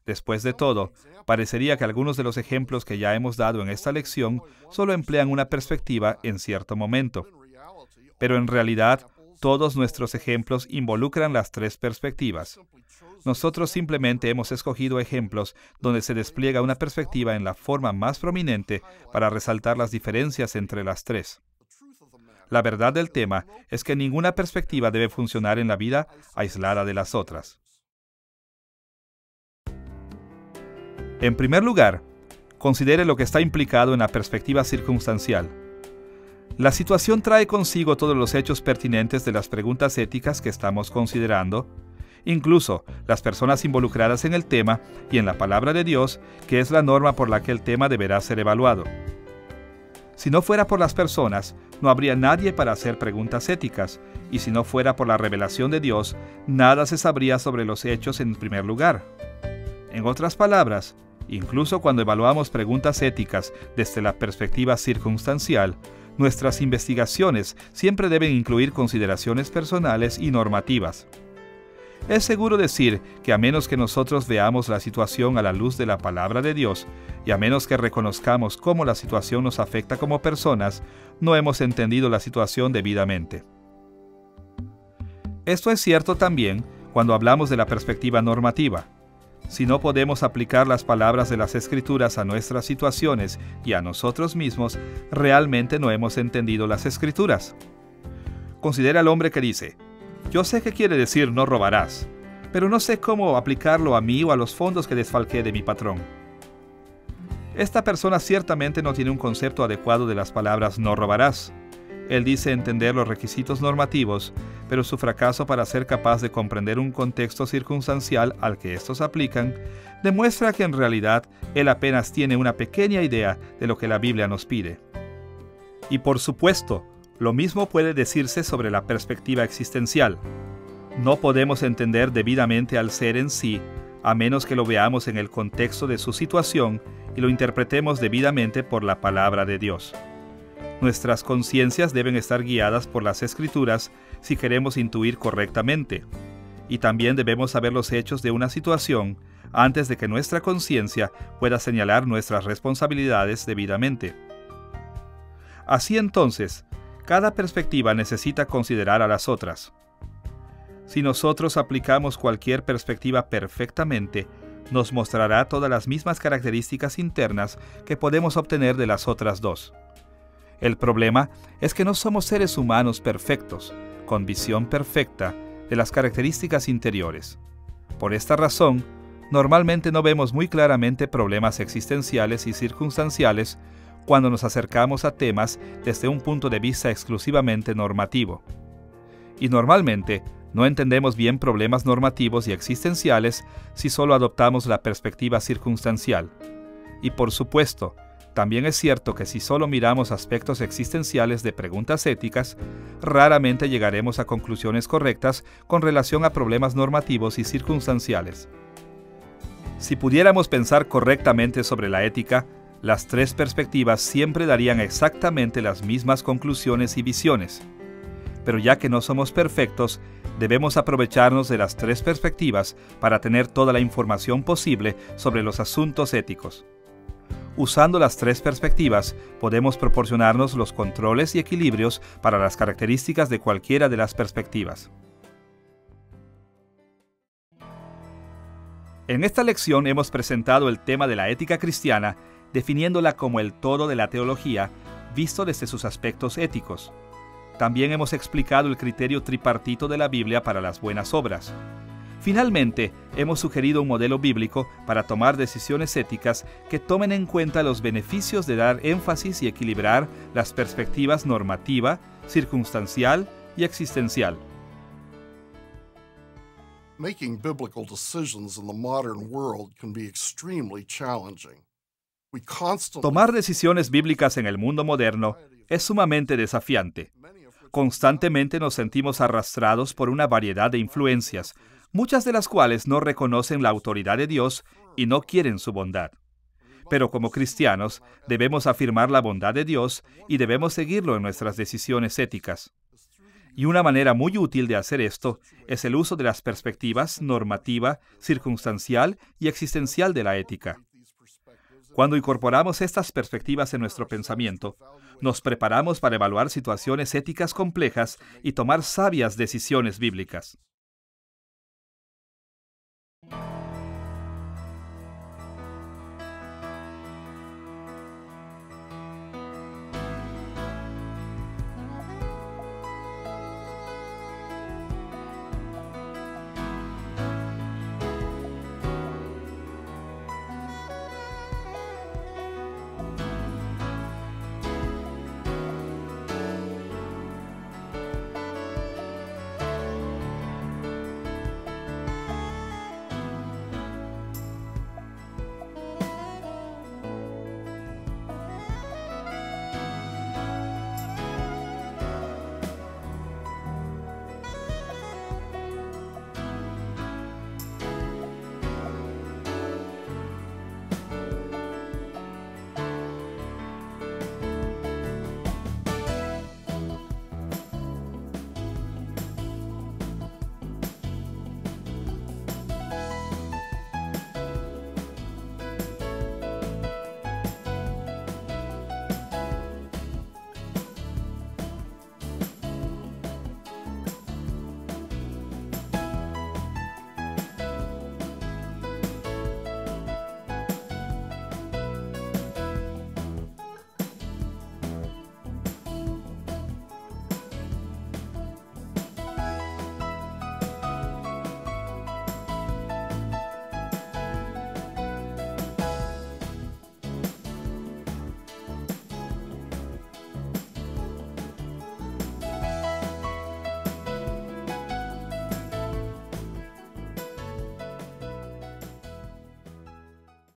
Después de todo, parecería que algunos de los ejemplos que ya hemos dado en esta lección solo emplean una perspectiva en cierto momento. Pero en realidad, todos nuestros ejemplos involucran las tres perspectivas. Nosotros simplemente hemos escogido ejemplos donde se despliega una perspectiva en la forma más prominente para resaltar las diferencias entre las tres. La verdad del tema es que ninguna perspectiva debe funcionar en la vida aislada de las otras. En primer lugar, considere lo que está implicado en la perspectiva circunstancial. La situación trae consigo todos los hechos pertinentes de las preguntas éticas que estamos considerando, incluso las personas involucradas en el tema y en la palabra de Dios, que es la norma por la que el tema deberá ser evaluado. Si no fuera por las personas, no habría nadie para hacer preguntas éticas, y si no fuera por la revelación de Dios, nada se sabría sobre los hechos en primer lugar. En otras palabras, incluso cuando evaluamos preguntas éticas desde la perspectiva circunstancial, nuestras investigaciones siempre deben incluir consideraciones personales y normativas. Es seguro decir que a menos que nosotros veamos la situación a la luz de la palabra de Dios, y a menos que reconozcamos cómo la situación nos afecta como personas, no hemos entendido la situación debidamente. Esto es cierto también cuando hablamos de la perspectiva normativa. Si no podemos aplicar las palabras de las Escrituras a nuestras situaciones y a nosotros mismos, realmente no hemos entendido las Escrituras. Considera al hombre que dice: yo sé qué quiere decir no robarás, pero no sé cómo aplicarlo a mí o a los fondos que desfalqué de mi patrón. Esta persona ciertamente no tiene un concepto adecuado de las palabras no robarás. Él dice entender los requisitos normativos, pero su fracaso para ser capaz de comprender un contexto circunstancial al que estos aplican, demuestra que en realidad él apenas tiene una pequeña idea de lo que la Biblia nos pide. Y por supuesto, lo mismo puede decirse sobre la perspectiva existencial. No podemos entender debidamente al ser en sí, a menos que lo veamos en el contexto de su situación y lo interpretemos debidamente por la palabra de Dios. Nuestras conciencias deben estar guiadas por las Escrituras si queremos intuir correctamente, y también debemos saber los hechos de una situación antes de que nuestra conciencia pueda señalar nuestras responsabilidades debidamente. Así entonces, cada perspectiva necesita considerar a las otras. Si nosotros aplicamos cualquier perspectiva perfectamente, nos mostrará todas las mismas características internas que podemos obtener de las otras dos. El problema es que no somos seres humanos perfectos, con visión perfecta de las características interiores. Por esta razón, normalmente no vemos muy claramente problemas existenciales y circunstanciales cuando nos acercamos a temas desde un punto de vista exclusivamente normativo. Y normalmente no entendemos bien problemas normativos y existenciales si solo adoptamos la perspectiva circunstancial. Y por supuesto, también es cierto que si solo miramos aspectos existenciales de preguntas éticas, raramente llegaremos a conclusiones correctas con relación a problemas normativos y circunstanciales. Si pudiéramos pensar correctamente sobre la ética, las tres perspectivas siempre darían exactamente las mismas conclusiones y visiones. Pero ya que no somos perfectos, debemos aprovecharnos de las tres perspectivas para tener toda la información posible sobre los asuntos éticos. Usando las tres perspectivas, podemos proporcionarnos los controles y equilibrios para las características de cualquiera de las perspectivas. En esta lección hemos presentado el tema de la ética cristiana, definiéndola como el todo de la teología, visto desde sus aspectos éticos. También hemos explicado el criterio tripartito de la Biblia para las buenas obras. Finalmente, hemos sugerido un modelo bíblico para tomar decisiones éticas que tomen en cuenta los beneficios de dar énfasis y equilibrar las perspectivas normativa, circunstancial y existencial. Making biblical decisions in the modern world can be extremely challenging. Tomar decisiones bíblicas en el mundo moderno es sumamente desafiante. Constantemente nos sentimos arrastrados por una variedad de influencias, muchas de las cuales no reconocen la autoridad de Dios y no quieren su bondad. Pero como cristianos, debemos afirmar la bondad de Dios y debemos seguirlo en nuestras decisiones éticas. Y una manera muy útil de hacer esto es el uso de las perspectivas normativa, circunstancial y existencial de la ética. Cuando incorporamos estas perspectivas en nuestro pensamiento, nos preparamos para evaluar situaciones éticas complejas y tomar sabias decisiones bíblicas.